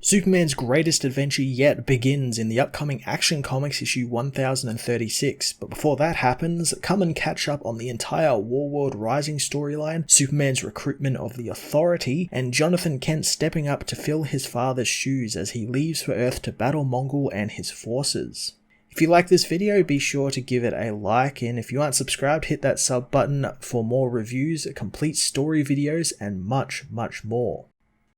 Superman's greatest adventure yet begins in the upcoming Action Comics issue 1036, but before that happens, come and catch up on the entire WARWORLD Rising storyline, Superman's recruitment of the Authority, and Jonathan Kent stepping up to fill his father's shoes as he leaves for Earth to battle Mongul and his forces. If you like this video, be sure to give it a like, and if you aren't subscribed, hit that sub button for more reviews, complete story videos, and much more.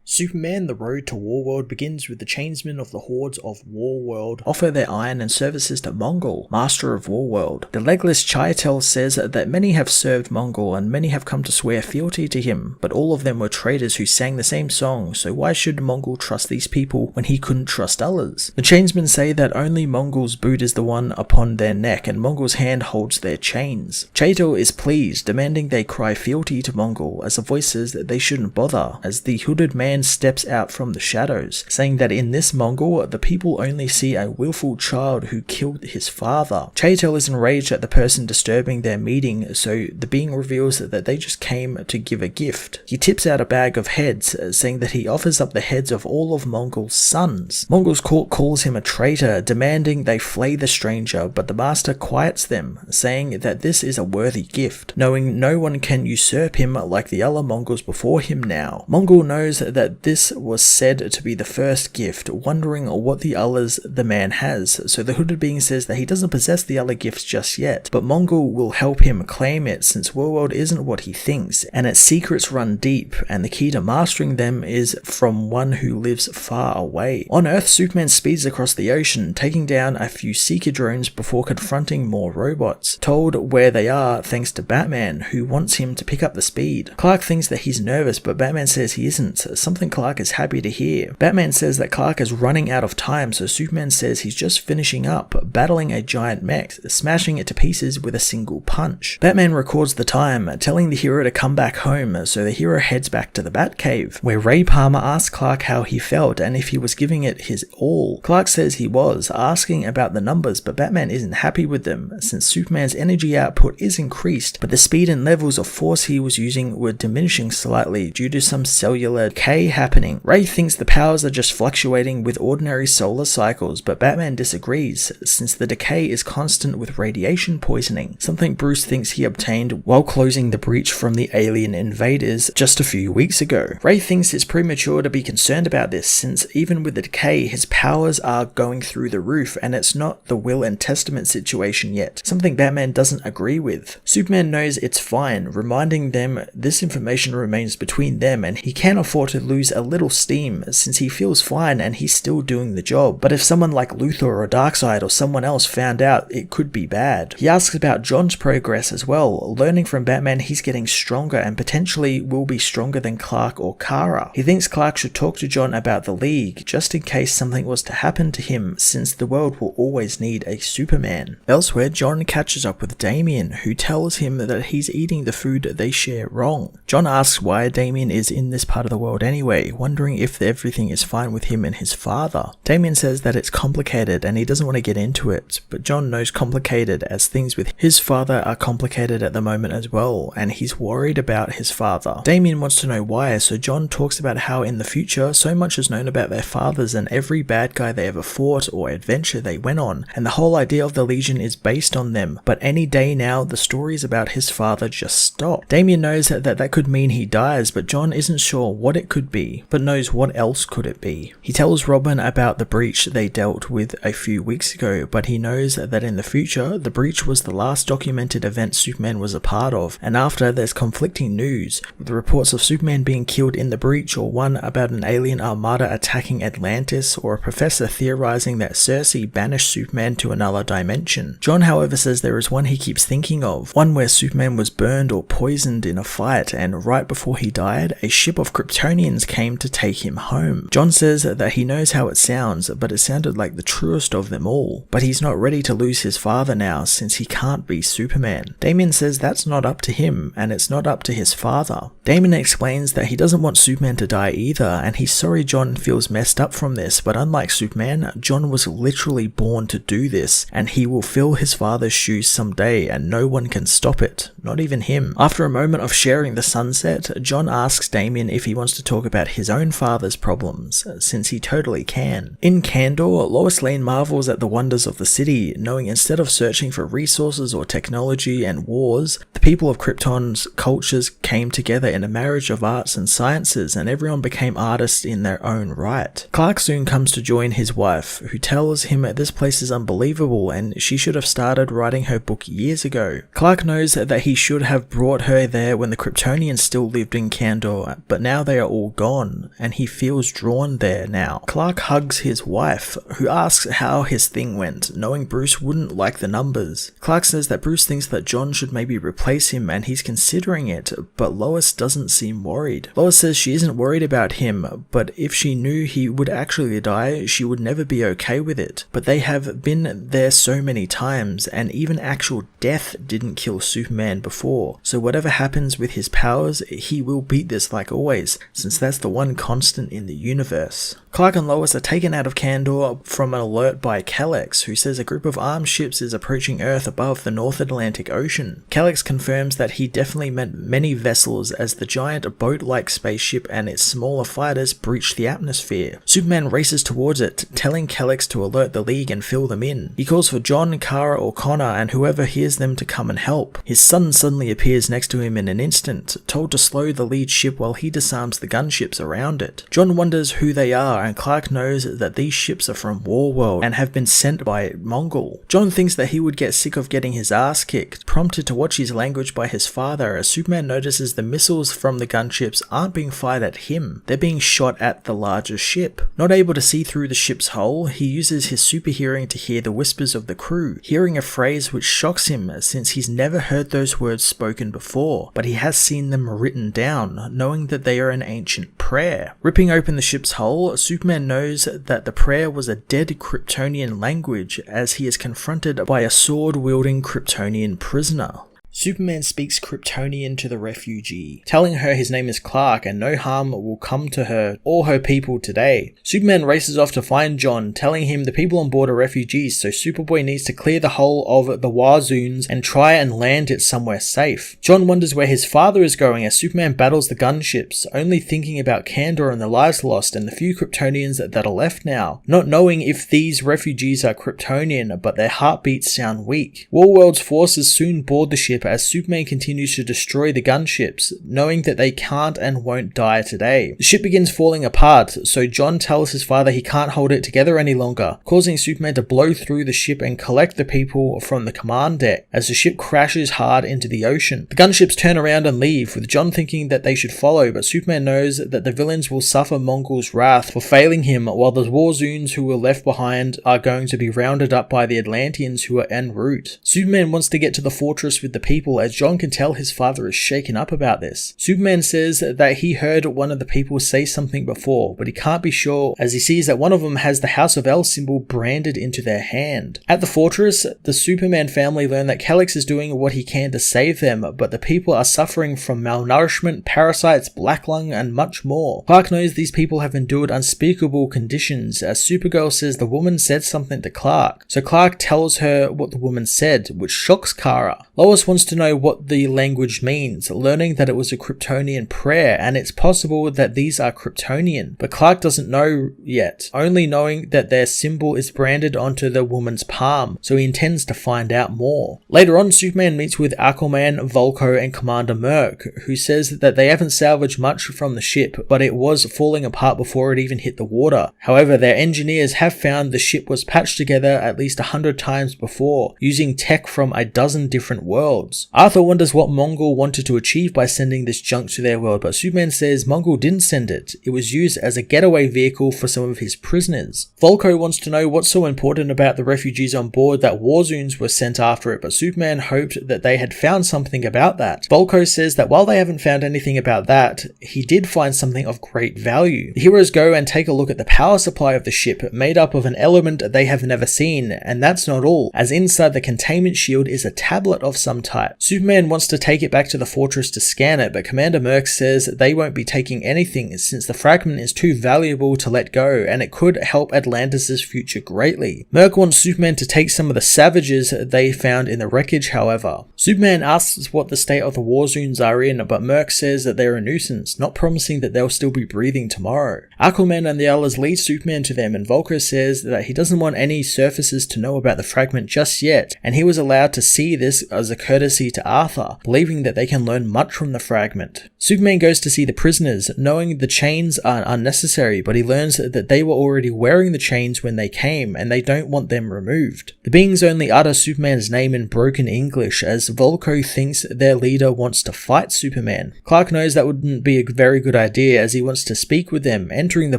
Superman: The Road to WARWORLD begins with the chainsmen of the Hordes of WARWORLD offer their iron and services to Mongul, master of WARWORLD. The legless Kal-El says that many have served Mongul and many have come to swear fealty to him, but all of them were traitors who sang the same song, so why should Mongul trust these people when he couldn't trust others? The chainsmen say that only Mongul's boot is the one upon their neck and Mongul's hand holds their chains. Kal-El is pleased, demanding they cry fealty to Mongul, as a voice says that they shouldn't bother, as the hooded man steps out from the shadows, saying that in this Mongul, the people only see a willful child who killed his father. Kal-El is enraged at the person disturbing their meeting, so the being reveals that they just came to give a gift. He tips out a bag of heads, saying that he offers up the heads of all of Mongul's sons. Mongul's court calls him a traitor, demanding they flay the stranger, but the master quiets them, saying that this is a worthy gift, knowing no one can usurp him like the other Mongols before him now. Mongul knows that this was said to be the first gift, wondering what the others the man has, so the hooded being says that he doesn't possess the other gifts just yet, but Mongul will help him claim it since WARWORLD isn't what he thinks, and its secrets run deep, and the key to mastering them is from one who lives far away. On Earth, Superman speeds across the ocean, taking down a few seeker drones before confronting more robots, told where they are thanks to Batman, who wants him to pick up the speed. Clark thinks that he's nervous, but Batman says he isn't, something Clark is happy to hear. Batman says that Clark is running out of time, so Superman says he's just finishing up, battling a giant mech, smashing it to pieces with a single punch. Batman records the time, telling the hero to come back home, so the hero heads back to the Batcave, where Ray Palmer asks Clark how he felt and if he was giving it his all. Clark says he was, asking about the numbers, but Batman isn't happy with them, since Superman's energy output is increased, but the speed and levels of force he was using were diminishing slightly due to some cellular decay happening. Ray thinks the powers are just fluctuating with ordinary solar cycles, but Batman disagrees, since the decay is constant with radiation poisoning, something Bruce thinks he obtained while closing the breach from the alien invaders just a few weeks ago. Ray thinks it's premature to be concerned about this, since even with the decay, his powers are going through the roof, and it's not the will and testament situation yet, something Batman doesn't agree with. Superman knows it's fine, reminding them this information remains between them, and he can't afford to lose a little steam since he feels fine and he's still doing the job, but if someone like Luthor or Darkseid or someone else found out, it could be bad. He asks about John's progress as well, learning from Batman he's getting stronger and potentially will be stronger than Clark or Kara. He thinks Clark should talk to John about the League, just in case something was to happen to him, since the world will always need a Superman. Elsewhere, John catches up with Damian, who tells him that he's eating the food they share wrong. John asks why Damian is in this part of the world anyway, wondering if everything is fine with him and his father. Damian says that it's complicated and he doesn't want to get into it, but John knows complicated as things with his father are complicated at the moment as well, and he's worried about his father. Damian wants to know why, so John talks about how in the future so much is known about their fathers and every bad guy they ever fought or adventure they went on, and the whole idea of the Legion is based on them, but any day now the stories about his father just stop. Damian knows that could mean he dies, but John isn't sure what it could be, but knows what else could it be. He tells Robin about the breach they dealt with a few weeks ago, but he knows that in the future, the breach was the last documented event Superman was a part of, and after there's conflicting news, with reports of Superman being killed in the breach, or one about an alien armada attacking Atlantis, or a professor theorizing that Cersei banished Superman to another dimension. John, however, says there is one he keeps thinking of, one where Superman was burned or poisoned in a fight, and right before he died, a ship of Kryptonians came to take him home. John says that he knows how it sounds, but it sounded like the truest of them all. But he's not ready to lose his father now, since he can't be Superman. Damian says that's not up to him, and it's not up to his father. Damian explains that he doesn't want Superman to die either, and he's sorry John feels messed up from this, but unlike Superman, John was literally born to do this, and he will fill his father's shoes someday, and no one can stop it, not even him. After a moment of sharing the sunset, John asks Damian if he wants to talk about his own father's problems, since he totally can. In Kandor, Lois Lane marvels at the wonders of the city, knowing instead of searching for resources or technology and wars, the people of Krypton's cultures came together in a marriage of arts and sciences, and everyone became artists in their own right. Clark soon comes to join his wife, who tells him this place is unbelievable and she should have started writing her book years ago. Clark knows that he should have brought her there when the Kryptonians still lived in Kandor, but now they are all gone, and he feels drawn there now. Clark hugs his wife, who asks how his thing went, knowing Bruce wouldn't like the numbers. Clark says that Bruce thinks that John should maybe replace him and he's considering it, but Lois doesn't seem worried. Lois says she isn't worried about him, but if she knew he would actually die, she would never be okay with it. But they have been there so many times, and even actual death didn't kill Superman before, so whatever happens with his powers, he will beat this like always, since that's the one constant in the universe. Clark and Lois are taken out of Kandor from an alert by Kal-El, who says a group of armed ships is approaching Earth above the North Atlantic Ocean. Kal-El confirms that he definitely meant many vessels, as the giant boat-like spaceship and its smaller fighters breach the atmosphere. Superman races towards it, telling Kal-El to alert the League and fill them in. He calls for John, Kara or Connor and whoever hears them to come and help. His son suddenly appears next to him in an instant, told to slow the lead ship while he disarms the gunships around it. John wonders who they are, and Clark knows that these ships are from WARWORLD and have been sent by Mongol. John thinks that he would get sick of getting his ass kicked, prompted to watch his language by his father, as Superman notices the missiles from the gunships aren't being fired at him, they're being shot at the larger ship. Not able to see through the ship's hull, he uses his super hearing to hear the whispers of the crew, hearing a phrase which shocks him since he's never heard those words spoken before, but he has seen them written down, knowing that they are an ancient prayer. Ripping open the ship's hull, Superman knows that the prayer was a dead Kryptonian language, as he is confronted by a sword-wielding Kryptonian prisoner. Superman speaks Kryptonian to the refugee, telling her his name is Clark and no harm will come to her or her people today. Superman races off to find John, telling him the people on board are refugees, so Superboy needs to clear the hull of the Warzoons and try and land it somewhere safe. John wonders where his father is going as Superman battles the gunships, only thinking about Kandor and the lives lost and the few Kryptonians that are left now, not knowing if these refugees are Kryptonian, but their heartbeats sound weak. WARWORLD's forces soon board the ship as Superman continues to destroy the gunships, knowing that they can't and won't die today. The ship begins falling apart, so John tells his father he can't hold it together any longer, causing Superman to blow through the ship and collect the people from the command deck as the ship crashes hard into the ocean. The gunships turn around and leave, with John thinking that they should follow, but Superman knows that the villains will suffer Mongol's wrath for failing him, while the Warzoons who were left behind are going to be rounded up by the Atlanteans who are en route. Superman wants to get to the fortress with the people, as John can tell his father is shaken up about this. Superman says that he heard one of the people say something before, but he can't be sure as he sees that one of them has the House of El symbol branded into their hand. At the fortress, the Superman family learn that Kal-El is doing what he can to save them, but the people are suffering from malnourishment, parasites, black lung, and much more. Clark knows these people have endured unspeakable conditions, as Supergirl says the woman said something to Clark, so Clark tells her what the woman said, which shocks Kara. Lois wants to know what the language means, learning that it was a Kryptonian prayer, and it's possible that these are Kryptonian, but Clark doesn't know yet, only knowing that their symbol is branded onto the woman's palm, so he intends to find out more. Later on, Superman meets with Aquaman, Volko, and Commander Merc, who says that they haven't salvaged much from the ship, but it was falling apart before it even hit the water. However, their engineers have found the ship was patched together at least 100 times before, using tech from a dozen different worlds. Arthur wonders what Mongol wanted to achieve by sending this junk to their world, but Superman says Mongol didn't send it. It was used as a getaway vehicle for some of his prisoners. Volko wants to know what's so important about the refugees on board that Warzoons were sent after it, but Superman hoped that they had found something about that. Volko says that while they haven't found anything about that, he did find something of great value. The heroes go and take a look at the power supply of the ship, made up of an element they have never seen, and that's not all, as inside the containment shield is a tablet of some type prototype. Superman wants to take it back to the fortress to scan it, but Commander Merc says they won't be taking anything since the fragment is too valuable to let go and it could help Atlantis' future greatly. Merc wants Superman to take some of the savages they found in the wreckage, however. Superman asks what the state of the war zones are in, but Merc says that they're a nuisance, not promising that they'll still be breathing tomorrow. Aquaman and the others lead Superman to them, and Volker says that he doesn't want any surfaces to know about the fragment just yet, and he was allowed to see this as a courtesy to Arthur, believing that they can learn much from the fragment. Superman goes to see the prisoners, knowing the chains are unnecessary, but he learns that they were already wearing the chains when they came, and they don't want them removed. The beings only utter Superman's name in broken English, as Volko thinks their leader wants to fight Superman. Clark knows that wouldn't be a very good idea, as he wants to speak with them, entering the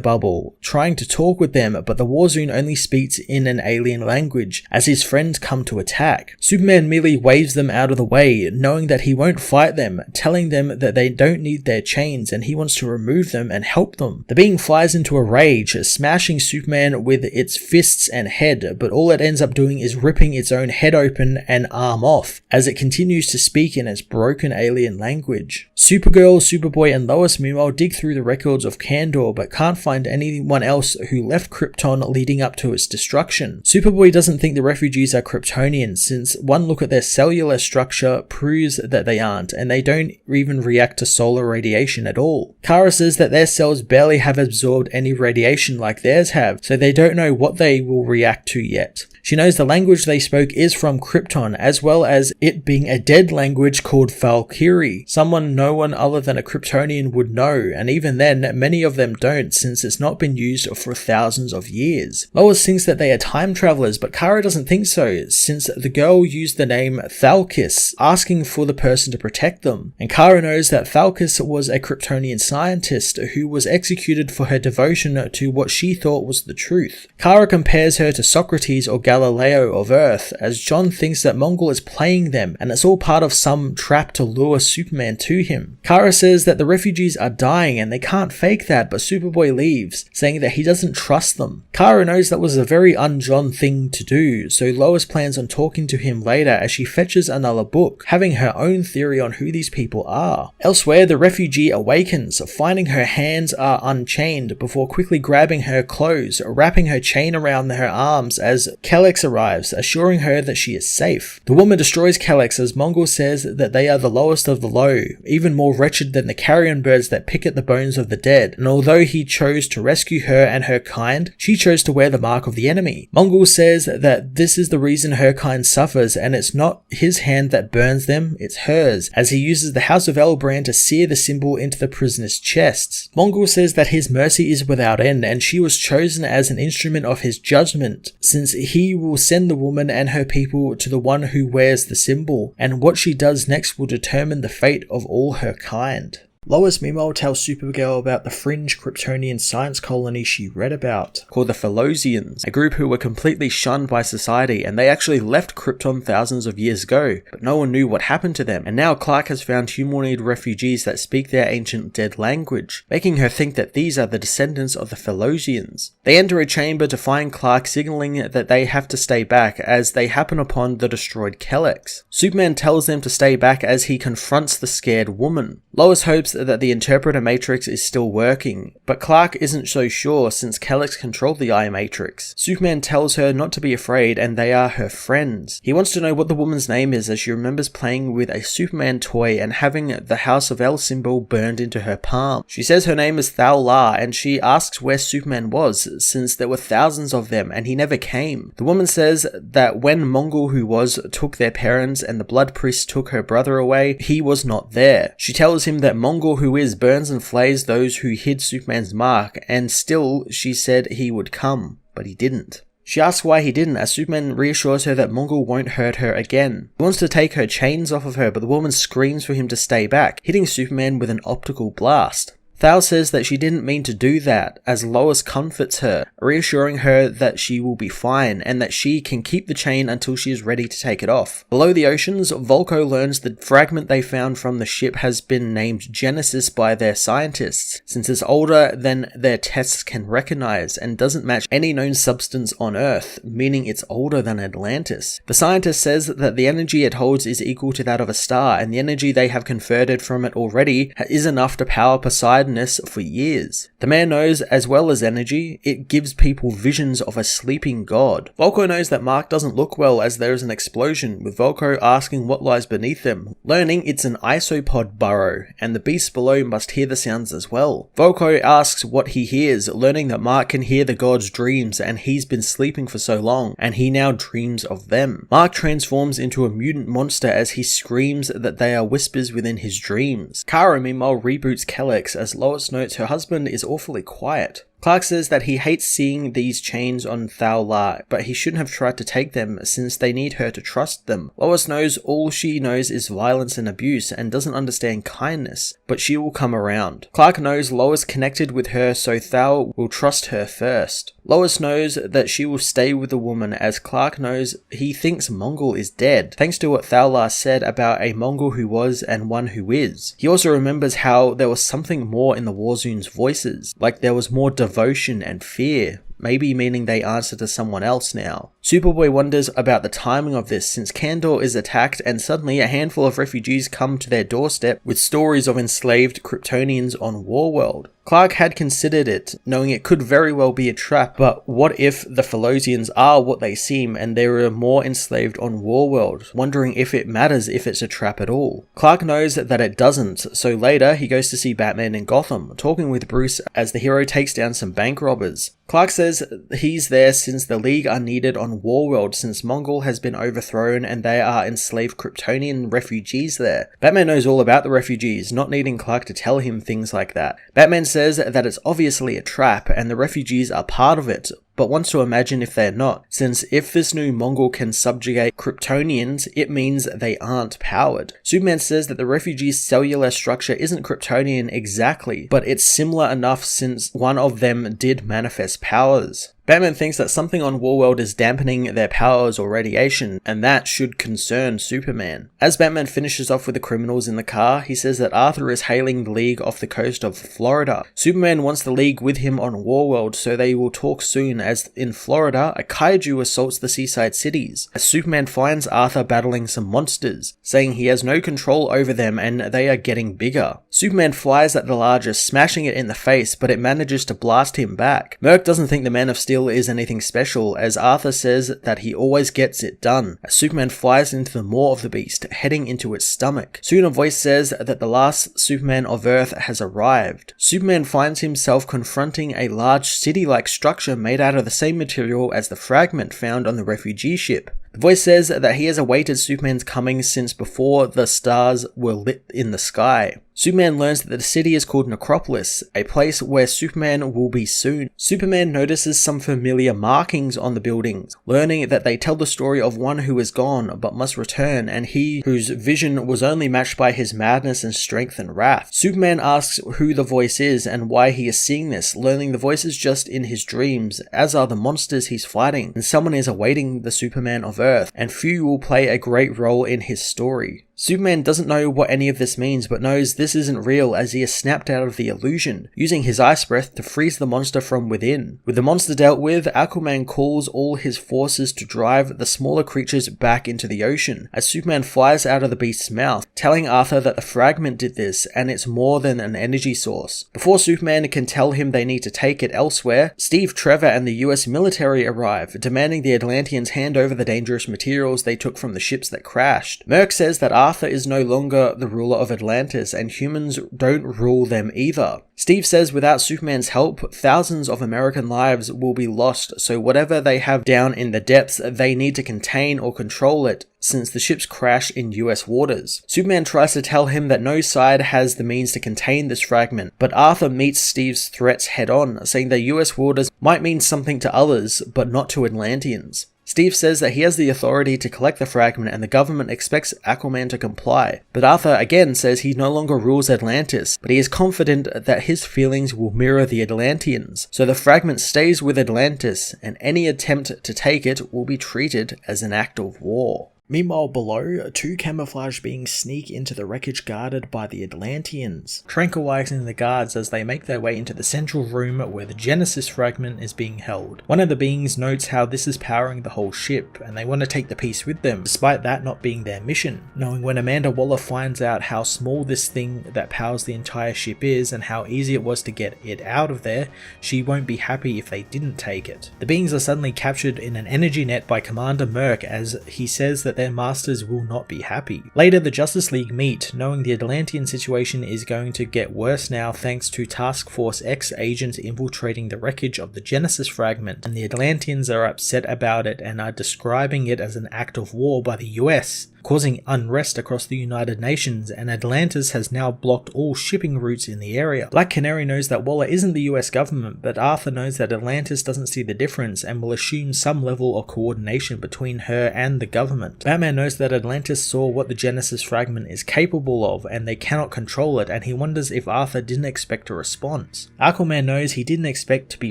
bubble, trying to talk with them, but the Warzone only speaks in an alien language, as his friends come to attack. Superman merely waves them out of the way, knowing that he won't fight them, telling them that they don't need their chains and he wants to remove them and help them. The being flies into a rage, smashing Superman with its fists and head, but all it ends up doing is ripping its own head open and arm off, as it continues to speak in its broken alien language. Supergirl, Superboy and Lois meanwhile dig through the records of Kandor, but can't find anyone else who left Krypton leading up to its destruction. Superboy doesn't think the refugees are Kryptonians, since one look at their cellular structure proves that they aren't, and they don't even react to solar radiation at all. Kara says that their cells barely have absorbed any radiation like theirs have, so they don't know what they will react to yet. She knows the language they spoke is from Krypton, as well as it being a dead language called Valkyrie, someone no one other than a Kryptonian would know, and even then, many of them don't, since it's not been used for thousands of years. Lois thinks that they are time travelers, but Kara doesn't think so, since the girl used the name Thalkis, asking for the person to protect them. And Kara knows that Thalkis was a Kryptonian scientist who was executed for her devotion to what she thought was the truth. Kara compares her to Socrates or Galileo of Earth, as John thinks that Mongul is playing them, and it's all part of some trap to lure Superman to him. Kara says that the refugees are dying and they can't fake that, but Superboy leaves, saying that he doesn't trust them. Kara knows that was a very un-John thing to do, so Lois plans on talking to him later as she fetches another book, having her own theory on who these people are. Elsewhere, the refugee awakens, finding her hands are unchained before quickly grabbing her clothes, wrapping her chain around her arms as Kal-El arrives, assuring her that she is safe. The woman destroys Kal-El as Mongul says that they are the lowest of the low, even more wretched than the carrion birds that pick at the bones of the dead, and although he chose to rescue her and her kind, she chose to wear the mark of the enemy. Mongul says that this is the reason her kind suffers, and it's not his hand that burns them, it's hers, as he uses the House of Elbrand to sear the symbol into the prisoners' chests. Mongul says that his mercy is without end, and she was chosen as an instrument of his judgment, since he will send the woman and her people to the one who wears the symbol, and what she does next will determine the fate of all her kind. Lois meanwhile tells Supergirl about the fringe Kryptonian science colony she read about, called the Philosians, a group who were completely shunned by society, and they actually left Krypton thousands of years ago, but no one knew what happened to them, and now Clark has found humanoid refugees that speak their ancient dead language, making her think that these are the descendants of the Philosians. They enter a chamber to find Clark signaling that they have to stay back as they happen upon the destroyed Kal-El. Superman tells them to stay back as he confronts the scared woman. Lois hopes that the interpreter matrix is still working, but Clark isn't so sure since Kal-El controlled the eye matrix. Superman tells her not to be afraid and they are her friends. He wants to know what the woman's name is as she remembers playing with a Superman toy and having the House of El symbol burned into her palm. She says her name is Thal-La and she asks where Superman was since there were thousands of them and he never came. The woman says that when Mongul who was took their parents and the blood priest took her brother away, he was not there. She tells him that Mongul who is burns and flays those who hid Superman's mark, and still she said he would come, but he didn't. She asks why he didn't, as Superman reassures her that Mongul won't hurt her again. He wants to take her chains off of her, but the woman screams for him to stay back, hitting Superman with an optical blast. Thal says that she didn't mean to do that, as Lois comforts her, reassuring her that she will be fine and that she can keep the chain until she is ready to take it off. Below the oceans, Volko learns the fragment they found from the ship has been named Genesis by their scientists, since it's older than their tests can recognize and doesn't match any known substance on Earth, meaning it's older than Atlantis. The scientist says that the energy it holds is equal to that of a star, and the energy they have converted from it already is enough to power Poseidonus for years. The man knows, as well as energy, it gives people visions of a sleeping god. Volko knows that Mark doesn't look well as there is an explosion, with Volko asking what lies beneath them, learning it's an isopod burrow, and the beasts below must hear the sounds as well. Volko asks what he hears, learning that Mark can hear the god's dreams and he's been sleeping for so long, and he now dreams of them. Mark transforms into a mutant monster as he screams that they are whispers within his dreams. Kara meanwhile reboots Kal-El as Lois notes her husband is awfully quiet. Clark says that he hates seeing these chains on Thal, but he shouldn't have tried to take them since they need her to trust them. Lois knows all she knows is violence and abuse and doesn't understand kindness, but she will come around. Clark knows Lois connected with her, so Thal will trust her first. Lois knows that she will stay with the woman, as Clark knows he thinks Mongol is dead, thanks to what Thal said about a Mongol who was and one who is. He also remembers how there was something more in the Warzoon's voices, like there was more devotion and fear, maybe meaning they answer to someone else now. Superboy wonders about the timing of this, since Kandor is attacked and suddenly a handful of refugees come to their doorstep with stories of enslaved Kryptonians on WARWORLD. Clark had considered it, knowing it could very well be a trap, but what if the Philosians are what they seem and there are more enslaved on WARWORLD, wondering if it matters if it's a trap at all. Clark knows that it doesn't, so later he goes to see Batman in Gotham, talking with Bruce as the hero takes down some bank robbers. Clark says he's there since the League are needed on WARWORLD, since Mongol has been overthrown and there are enslaved Kryptonian refugees there. Batman knows all about the refugees, not needing Clark to tell him things like that. Batman says that it's obviously a trap and the refugees are part of it, but wants to imagine if they're not, since if this new Mongol can subjugate Kryptonians, it means they aren't powered. Superman says that the refugees' cellular structure isn't Kryptonian exactly, but it's similar enough since one of them did manifest powers. Batman thinks that something on WARWORLD is dampening their powers or radiation, and that should concern Superman. As Batman finishes off with the criminals in the car, he says that Arthur is hailing the League off the coast of Florida. Superman wants the League with him on WARWORLD, so they will talk soon, as in Florida, a kaiju assaults the seaside cities. As Superman finds Arthur battling some monsters, saying he has no control over them and they are getting bigger. Superman flies at the largest, smashing it in the face, but it manages to blast him back. Merc doesn't think the Man of Steel is anything special, as Arthur says that he always gets it done, as Superman flies into the maw of the beast, heading into its stomach. Soon a voice says that the last Superman of Earth has arrived. Superman finds himself confronting a large city-like structure made out of the same material as the fragment found on the refugee ship. The voice says that he has awaited Superman's coming since before the stars were lit in the sky. Superman learns that the city is called Necropolis, a place where Superman will be soon. Superman notices some familiar markings on the buildings, learning that they tell the story of one who is gone but must return, and he whose vision was only matched by his madness and strength and wrath. Superman asks who the voice is and why he is seeing this, learning the voice is just in his dreams, as are the monsters he's fighting, and someone is awaiting the Superman of Earth, and few will play a great role in his story. Superman doesn't know what any of this means, but knows this isn't real as he is snapped out of the illusion, using his ice breath to freeze the monster from within. With the monster dealt with, Aquaman calls all his forces to drive the smaller creatures back into the ocean, as Superman flies out of the beast's mouth, telling Arthur that the fragment did this and it's more than an energy source. Before Superman can tell him they need to take it elsewhere, Steve Trevor and the US military arrive, demanding the Atlanteans hand over the dangerous materials they took from the ships that crashed. Merc says that Arthur is no longer the ruler of Atlantis and humans don't rule them either. Steve says without Superman's help, thousands of American lives will be lost, so whatever they have down in the depths, they need to contain or control it, since the ships crash in US waters. Superman tries to tell him that no side has the means to contain this fragment, but Arthur meets Steve's threats head on, saying that US waters might mean something to others, but not to Atlanteans. Steve says that he has the authority to collect the fragment and the government expects Aquaman to comply. But Arthur again says he no longer rules Atlantis, but he is confident that his feelings will mirror the Atlanteans. So the fragment stays with Atlantis, and any attempt to take it will be treated as an act of war. Meanwhile below, two camouflage beings sneak into the wreckage guarded by the Atlanteans, tranquilizing the guards as they make their way into the central room where the Genesis fragment is being held. One of the beings notes how this is powering the whole ship, and they want to take the piece with them, despite that not being their mission. Knowing when Amanda Waller finds out how small this thing that powers the entire ship is and how easy it was to get it out of there, she won't be happy if they didn't take it. The beings are suddenly captured in an energy net by Commander Merc as he says that their masters will not be happy. Later, the Justice League meet, knowing the Atlantean situation is going to get worse now thanks to Task Force X agents infiltrating the wreckage of the Genesis fragment, and the Atlanteans are upset about it and are describing it as an act of war by the US, causing unrest across the United Nations, and Atlantis has now blocked all shipping routes in the area. Black Canary knows that Waller isn't the US government, but Arthur knows that Atlantis doesn't see the difference and will assume some level of coordination between her and the government. Batman knows that Atlantis saw what the Genesis fragment is capable of and they cannot control it, and he wonders if Arthur didn't expect a response. Aquaman knows he didn't expect to be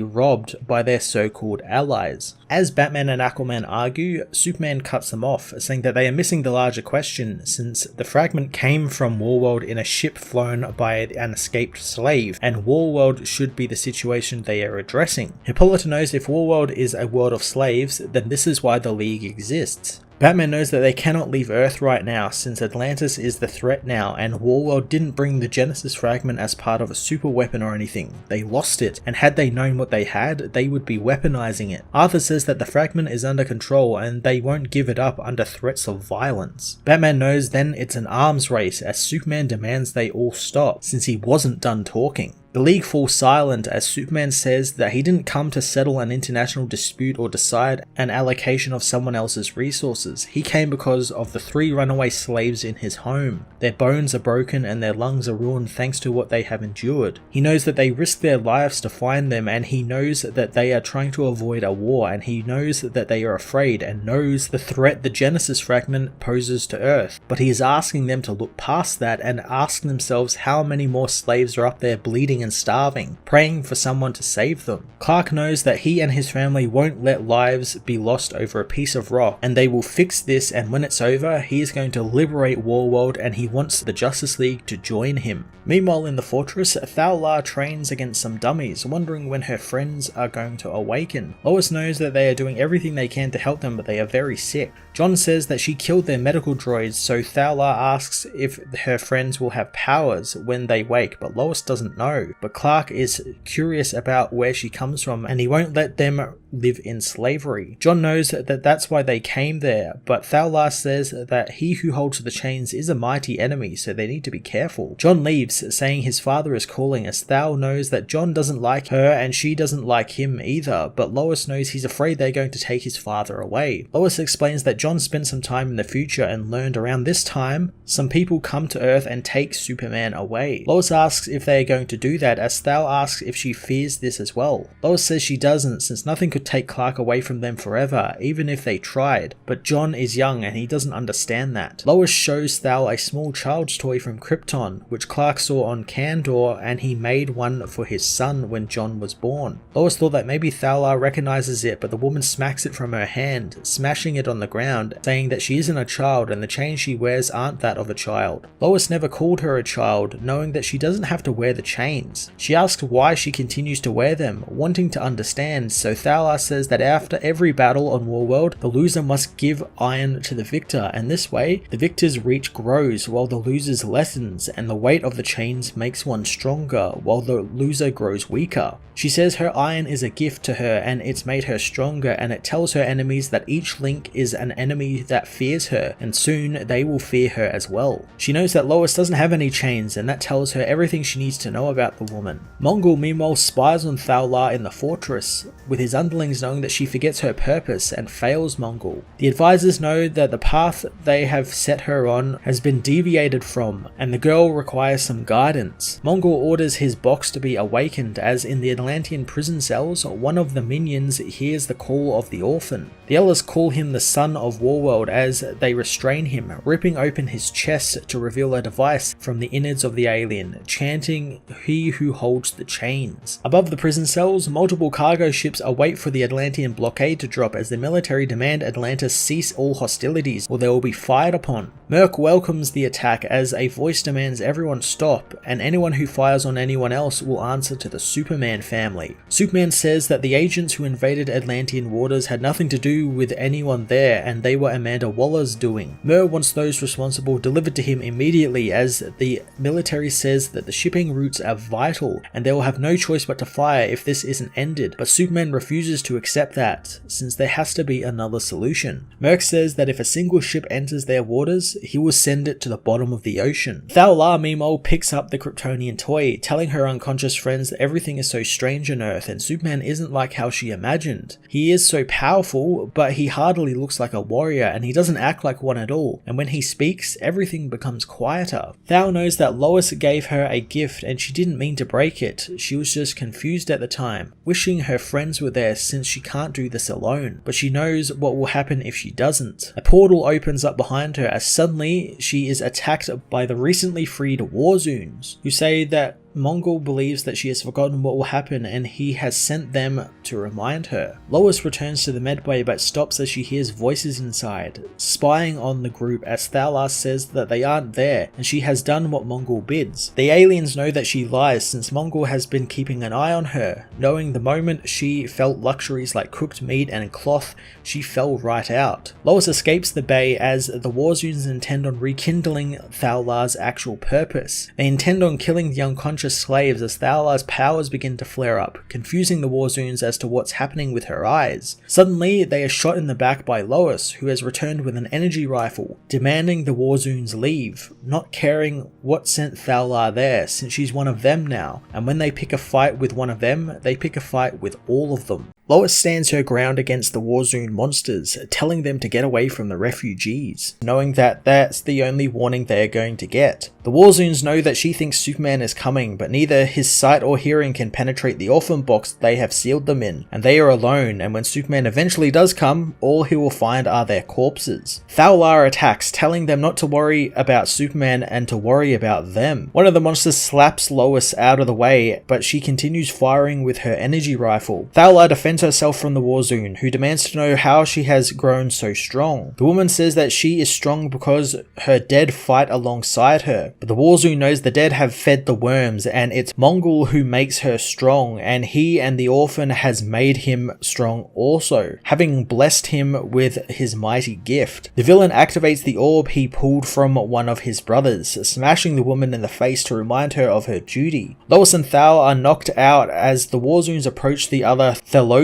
robbed by their so-called allies. As Batman and Aquaman argue, Superman cuts them off, saying that they are missing the larger question, since the fragment came from WARWORLD in a ship flown by an escaped slave, and WARWORLD should be the situation they are addressing. Hippolyta knows if WARWORLD is a world of slaves, then this is why the League exists. Batman knows that they cannot leave Earth right now since Atlantis is the threat now, and WARWORLD didn't bring the Genesis fragment as part of a super weapon or anything. They lost it, and had they known what they had, they would be weaponizing it. Arthur says that the fragment is under control and they won't give it up under threats of violence. Batman knows then it's an arms race as Superman demands they all stop since he wasn't done talking. The League falls silent as Superman says that he didn't come to settle an international dispute or decide an allocation of someone else's resources. He came because of the 3 runaway slaves in his home. Their bones are broken and their lungs are ruined thanks to what they have endured. He knows that they risked their lives to find them, and he knows that they are trying to avoid a war, and he knows that they are afraid and knows the threat the Genesis fragment poses to Earth. But he is asking them to look past that and ask themselves how many more slaves are up there bleeding and starving, praying for someone to save them. Clark knows that he and his family won't let lives be lost over a piece of rock, and they will fix this, and when it's over, he is going to liberate WARWORLD, and he wants the Justice League to join him. Meanwhile in the fortress, Kal-El trains against some dummies, wondering when her friends are going to awaken. Lois knows that they are doing everything they can to help them, but they are very sick. John says that she killed their medical droids, so Kal-El asks if her friends will have powers when they wake, but Lois doesn't know. But Clark is curious about where she comes from, and he won't let them live in slavery. John knows that that's why they came there, but Kal-El says that he who holds the chains is a mighty enemy, so they need to be careful. John leaves, saying his father is calling, as Thal knows that John doesn't like her and she doesn't like him either, but Lois knows he's afraid they're going to take his father away. Lois explains that John spent some time in the future and learned around this time some people come to Earth and take Superman away. Lois asks if they are going to do that, as Thal asks if she fears this as well. Lois says she doesn't, since nothing could take Clark away from them forever, even if they tried, but John is young and he doesn't understand that. Lois shows Thal a small child's toy from Krypton, which Clark saw on Kandor, and he made one for his son when John was born. Lois thought that maybe Kal-El recognizes it, but the woman smacks it from her hand, smashing it on the ground, saying that she isn't a child and the chains she wears aren't that of a child. Lois never called her a child, knowing that she doesn't have to wear the chains. She asks why she continues to wear them, wanting to understand, so Kal-El says that after every battle on WARWORLD, the loser must give iron to the victor, and this way, the victor's reach grows while the loser's lessens, and the weight of the chains makes one stronger while the loser grows weaker. She says her iron is a gift to her and it's made her stronger, and it tells her enemies that each link is an enemy that fears her, and soon they will fear her as well. She knows that Lois doesn't have any chains, and that tells her everything she needs to know about the woman. Mongol meanwhile spies on Kal-El in the fortress. With his underling feelings knowing that she forgets her purpose and fails Mongol. The advisors know that the path they have set her on has been deviated from, and the girl requires some guidance. Mongol orders his box to be awakened as in the Atlantean prison cells, one of the minions hears the call of the orphan. The others call him the son of Warworld as they restrain him, ripping open his chest to reveal a device from the innards of the alien, chanting "He who holds the chains." Above the prison cells, multiple cargo ships await for the Atlantean blockade to drop as the military demand Atlantis cease all hostilities or they will be fired upon. Merc welcomes the attack as a voice demands everyone stop, and anyone who fires on anyone else will answer to the Superman family. Superman says that the agents who invaded Atlantean waters had nothing to do with anyone there and they were Amanda Waller's doing. Mer wants those responsible delivered to him immediately as the military says that the shipping routes are vital and they will have no choice but to fire if this isn't ended, but Superman refuses to accept that since there has to be another solution. Merc says that if a single ship enters their waters, he will send it to the bottom of the ocean. Thal-La meanwhile picks up the Kryptonian toy, telling her unconscious friends that everything is so strange on Earth and Superman isn't like how she imagined. He is so powerful, but he hardly looks like a warrior and he doesn't act like one at all, and when he speaks, everything becomes quieter. Thal knows that Lois gave her a gift and she didn't mean to break it, she was just confused at the time, wishing her friends were there since she can't do this alone, but she knows what will happen if she doesn't. A portal opens up behind her as suddenly she is attacked by the recently freed Warzoons, who say that Mongol believes that she has forgotten what will happen and he has sent them to remind her. Lois returns to the medbay but stops as she hears voices inside, spying on the group as Thal-La says that they aren't there and she has done what Mongol bids. The aliens know that she lies since Mongol has been keeping an eye on her, knowing the moment she felt luxuries like cooked meat and cloth, she fell right out. Lois escapes the bay as the Warzoons intend on rekindling Thal-La's actual purpose. They intend on killing the unconscious slaves as Thal-La's powers begin to flare up, confusing the Warzoons as to what's happening with her eyes. Suddenly, they are shot in the back by Lois, who has returned with an energy rifle, demanding the Warzoons leave, not caring what sent Thal-La there since she's one of them now, and when they pick a fight with one of them, they pick a fight with all of them. Lois stands her ground against the Warzoon monsters, telling them to get away from the refugees, knowing that that's the only warning they are going to get. The Warzoons know that she thinks Superman is coming, but neither his sight or hearing can penetrate the orphan box they have sealed them in, and they are alone, and when Superman eventually does come, all he will find are their corpses. Thal-La attacks, telling them not to worry about Superman and to worry about them. One of the monsters slaps Lois out of the way, but she continues firing with her energy rifle. Thal-La defends herself from the Warzoon, who demands to know how she has grown so strong. The woman says that she is strong because her dead fight alongside her, but the Warzoon knows the dead have fed the worms and it's Mongol who makes her strong, and he and the orphan has made him strong also, having blessed him with his mighty gift. The villain activates the orb he pulled from one of his brothers, smashing the woman in the face to remind her of her duty. Lois and Thal are knocked out as the Warzoons approach the other Thalosians,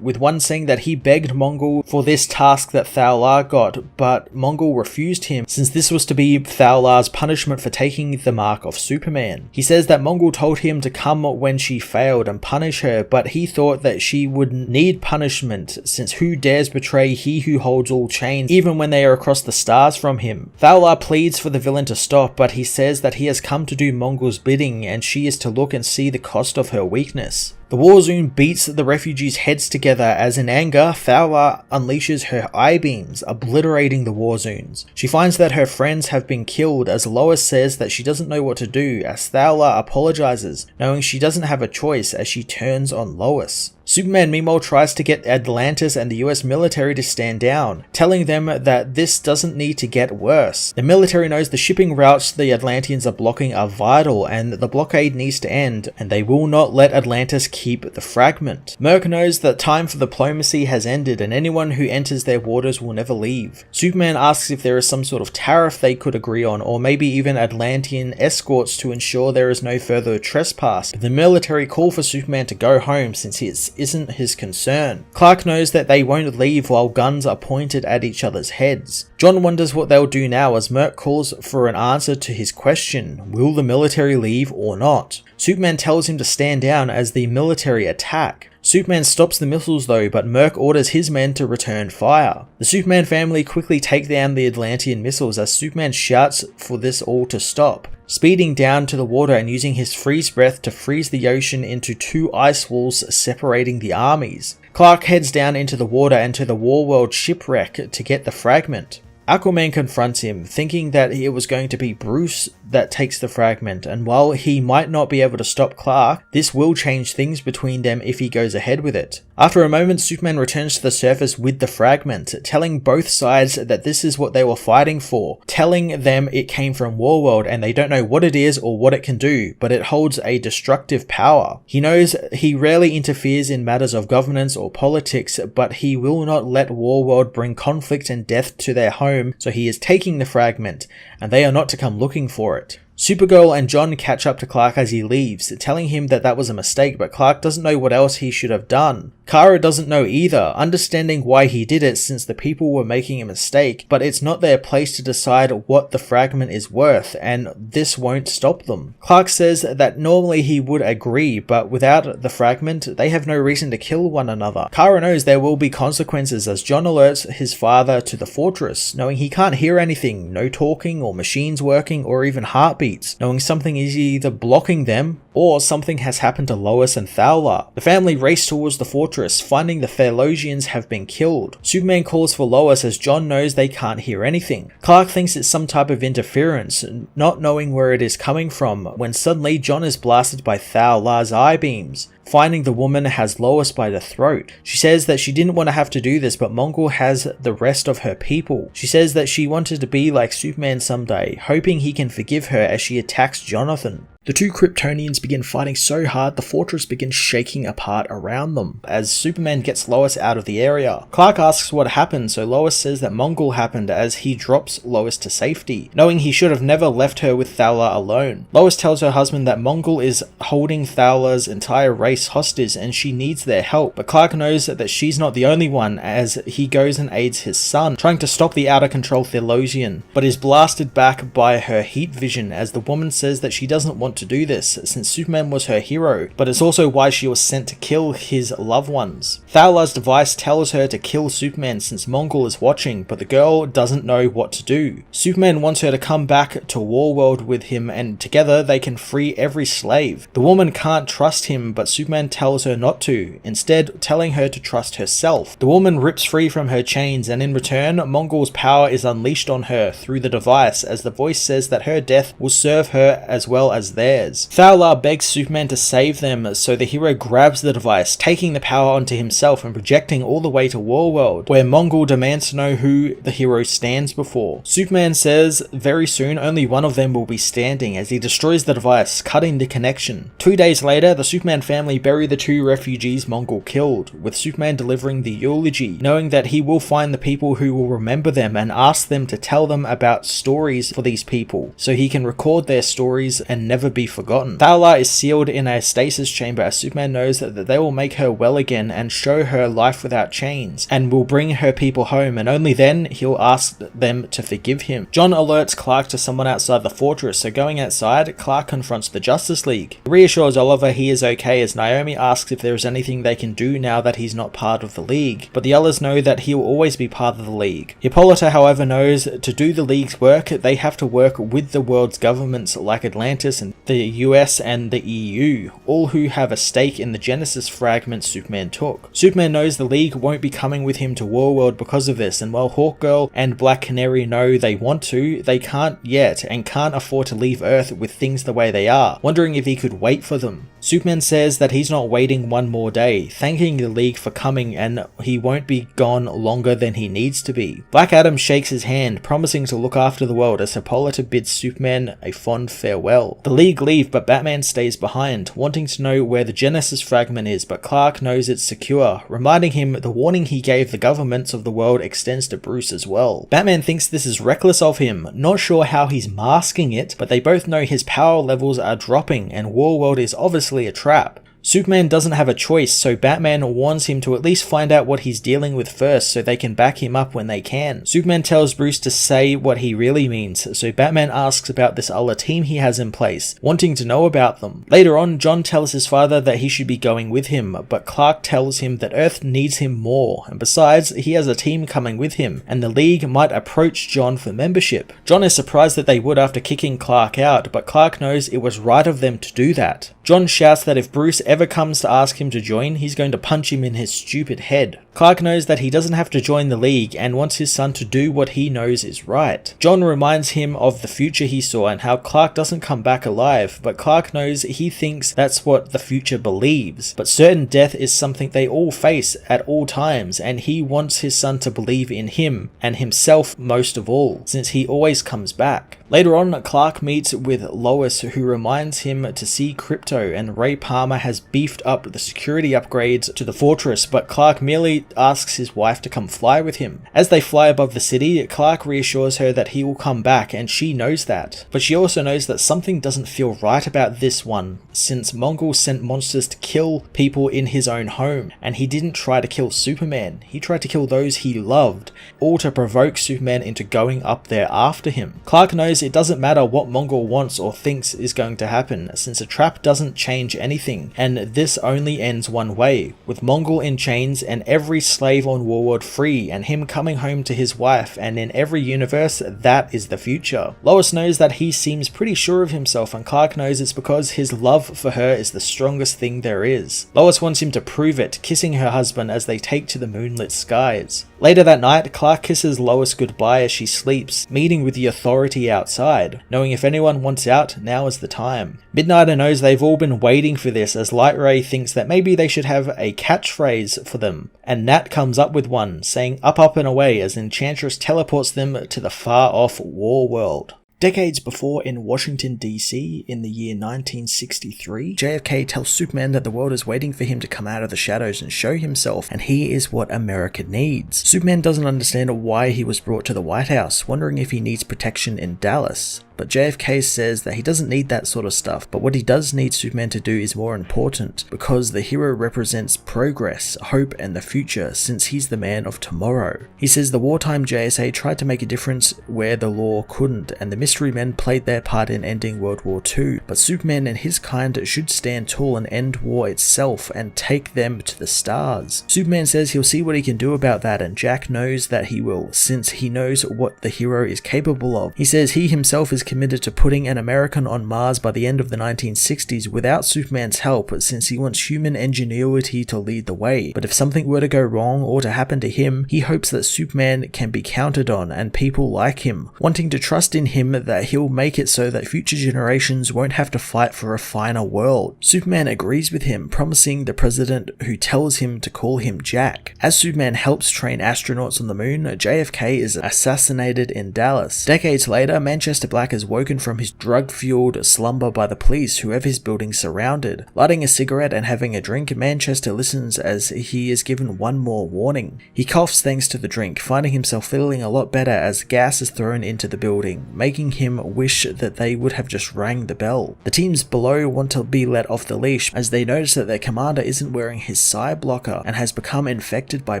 with one saying that he begged Mongol for this task that Thal-La got, but Mongol refused him since this was to be Thal-La's punishment for taking the mark of Superman. He says that Mongol told him to come when she failed and punish her, but he thought that she would need punishment since who dares betray he who holds all chains even when they are across the stars from him. Thal-La pleads for the villain to stop, but he says that he has come to do Mongol's bidding and she is to look and see the cost of her weakness. The Warzoon beats the refugees' heads together as in anger, Thal-La unleashes her eye beams, obliterating the Warzoons. She finds that her friends have been killed as Lois says that she doesn't know what to do as Thal-La apologizes, knowing she doesn't have a choice as she turns on Lois. Superman meanwhile tries to get Atlantis and the US military to stand down, telling them that this doesn't need to get worse. The military knows the shipping routes the Atlanteans are blocking are vital and the blockade needs to end, and they will not let Atlantis keep the fragment. Merc knows that time for diplomacy has ended and anyone who enters their waters will never leave. Superman asks if there is some sort of tariff they could agree on, or maybe even Atlantean escorts to ensure there is no further trespass. The military call for Superman to go home since he isn't his concern. Clark knows that they won't leave while guns are pointed at each other's heads. John wonders what they'll do now as Merc calls for an answer to his question, will the military leave or not? Superman tells him to stand down as the military attack. Superman stops the missiles though, but Merc orders his men to return fire. The Superman family quickly take down the Atlantean missiles as Superman shouts for this all to stop, speeding down to the water and using his freeze breath to freeze the ocean into 2 ice walls separating the armies. Clark heads down into the water and to the WARWORLD shipwreck to get the fragment. Aquaman confronts him, thinking that it was going to be Bruce that takes the fragment, and while he might not be able to stop Clark, this will change things between them if he goes ahead with it. After a moment, Superman returns to the surface with the fragment, telling both sides that this is what they were fighting for, telling them it came from WARWORLD and they don't know what it is or what it can do, but it holds a destructive power. He knows he rarely interferes in matters of governance or politics, but he will not let WARWORLD bring conflict and death to their home, so he is taking the fragment, and they are not to come looking for it. Supergirl and John catch up to Clark as he leaves, telling him that that was a mistake, but Clark doesn't know what else he should have done. Kara doesn't know either, understanding why he did it since the people were making a mistake, but it's not their place to decide what the fragment is worth, and this won't stop them. Clark says that normally he would agree, but without the fragment, they have no reason to kill one another. Kara knows there will be consequences as John alerts his father to the fortress, knowing he can't hear anything, no talking or machines working or even heartbeats, knowing something is either blocking them or something has happened to Lois and Thawla. The family race towards the fortress, finding the Thelosians have been killed. Superman calls for Lois as John knows they can't hear anything. Clark thinks it's some type of interference, not knowing where it is coming from, when suddenly John is blasted by Thawla's eye beams. Finding the woman has Lois by the throat. She says that she didn't want to have to do this, but Mongul has the rest of her people. She says that she wanted to be like Superman someday, hoping he can forgive her as she attacks Jonathan. The two Kryptonians begin fighting so hard the fortress begins shaking apart around them as Superman gets Lois out of the area. Clark asks what happened, so Lois says that Mongul happened as he drops Lois to safety, knowing he should have never left her with Thawla alone. Lois tells her husband that Mongul is holding Thawla's entire race hostage and she needs their help, but Clark knows that she's not the only one as he goes and aids his son, trying to stop the out-of-control Thelosian, but is blasted back by her heat vision as the woman says that she doesn't want to do this since Superman was her hero, but it's also why she was sent to kill his loved ones. Thawla's device tells her to kill Superman since Mongul is watching, but the girl doesn't know what to do. Superman wants her to come back to WARWORLD with him and together they can free every slave. The woman can't trust him, but Superman tells her not to, instead telling her to trust herself. The woman rips free from her chains and in return, Mongul's power is unleashed on her through the device as the voice says that her death will serve her as well as theirs. Thawla begs Superman to save them, so the hero grabs the device, taking the power onto himself and projecting all the way to WARWORLD, where Mongul demands to know who the hero stands before. Superman says very soon only one of them will be standing as he destroys the device, cutting the connection. 2 days later, the Superman family bury the 2 refugees Mongul killed, with Superman delivering the eulogy, knowing that he will find the people who will remember them and ask them to tell them about stories for these people, so he can record their stories and never be forgotten. Thawla is sealed in a stasis chamber as Superman knows that they will make her well again and show her life without chains, and will bring her people home, and only then he'll ask them to forgive him. John alerts Clark to someone outside the fortress, so going outside, Clark confronts the Justice League. He reassures Oliver he is okay as Naomi asks if there is anything they can do now that he's not part of the League, but the others know that he will always be part of the League. Hippolyta, however, knows to do the League's work, they have to work with the world's governments like Atlantis and the US and the EU, all who have a stake in the Genesis fragment Superman took. Superman knows the League won't be coming with him to WARWORLD because of this, and while Hawkgirl and Black Canary know they want to, they can't yet and can't afford to leave Earth with things the way they are, wondering if he could wait for them. Superman says that he's not waiting one more day, thanking the League for coming and he won't be gone longer than he needs to be. Black Adam shakes his hand, promising to look after the world as Hippolyta bids Superman a fond farewell. The League leave, but Batman stays behind, wanting to know where the Genesis fragment is, but Clark knows it's secure, reminding him the warning he gave the governments of the world extends to Bruce as well. Batman thinks this is reckless of him, not sure how he's masking it, but they both know his power levels are dropping and WARWORLD is obviously a trap. Superman doesn't have a choice, so Batman warns him to at least find out what he's dealing with first so they can back him up when they can. Superman tells Bruce to say what he really means, so Batman asks about this other team he has in place, wanting to know about them. Later on, John tells his father that he should be going with him, but Clark tells him that Earth needs him more, and besides, he has a team coming with him, and the League might approach John for membership. John is surprised that they would after kicking Clark out, but Clark knows it was right of them to do that. John shouts that if Bruce ever comes to ask him to join, he's going to punch him in his stupid head. Clark knows that he doesn't have to join the League and wants his son to do what he knows is right. John reminds him of the future he saw and how Clark doesn't come back alive, but Clark knows he thinks that's what the future believes. But certain death is something they all face at all times, and he wants his son to believe in him, and himself most of all, since he always comes back. Later on, Clark meets with Lois, who reminds him to see Crypto, and Ray Palmer has beefed up the security upgrades to the fortress, but Clark merely asks his wife to come fly with him. As they fly above the city, Clark reassures her that he will come back, and she knows that. But she also knows that something doesn't feel right about this one, since Mongol sent monsters to kill people in his own home, and he didn't try to kill Superman, he tried to kill those he loved, all to provoke Superman into going up there after him. Clark knows it doesn't matter what Mongol wants or thinks is going to happen, since a trap doesn't change anything, and this only ends one way, with Mongol in chains and every slave on WARWORLD free, and him coming home to his wife, and in every universe, that is the future. Lois knows that he seems pretty sure of himself, and Clark knows it's because his love for her is the strongest thing there is. Lois wants him to prove it, kissing her husband as they take to the moonlit skies. Later that night, Clark kisses Lois goodbye as she sleeps, meeting with the authority outside, knowing if anyone wants out, now is the time. Midnighter knows they've all been waiting for this, as Light Ray thinks that maybe they should have a catchphrase for them, and Nat comes up with one, saying up up and away as Enchantress teleports them to the far-off War World. Decades before, in Washington, D.C., in the year 1963, JFK tells Superman that the world is waiting for him to come out of the shadows and show himself, and he is what America needs. Superman doesn't understand why he was brought to the White House, wondering if he needs protection in Dallas. But JFK says that he doesn't need that sort of stuff, but what he does need Superman to do is more important, because the hero represents progress, hope, and the future, since he's the man of tomorrow. He says the wartime JSA tried to make a difference where the law couldn't, and the Mystery Men played their part in ending World War II, but Superman and his kind should stand tall and end war itself and take them to the stars. Superman says he'll see what he can do about that, and Jack knows that he will, since he knows what the hero is capable of. He says he himself is committed to putting an American on Mars by the end of the 1960s without Superman's help, since he wants human ingenuity to lead the way. But if something were to go wrong or to happen to him, he hopes that Superman can be counted on and people like him, wanting to trust in him that he'll make it so that future generations won't have to fight for a finer world. Superman agrees with him, promising the president, who tells him to call him Jack. As Superman helps train astronauts on the moon, JFK is assassinated in Dallas. Decades later, Manchester Black is woken from his drug-fueled slumber by the police, who have his building surrounded. Lighting a cigarette and having a drink, Manchester listens as he is given one more warning. He coughs thanks to the drink, finding himself feeling a lot better as gas is thrown into the building, making him wish that they would have just rang the bell. The teams below want to be let off the leash as they notice that their commander isn't wearing his psi blocker and has become infected by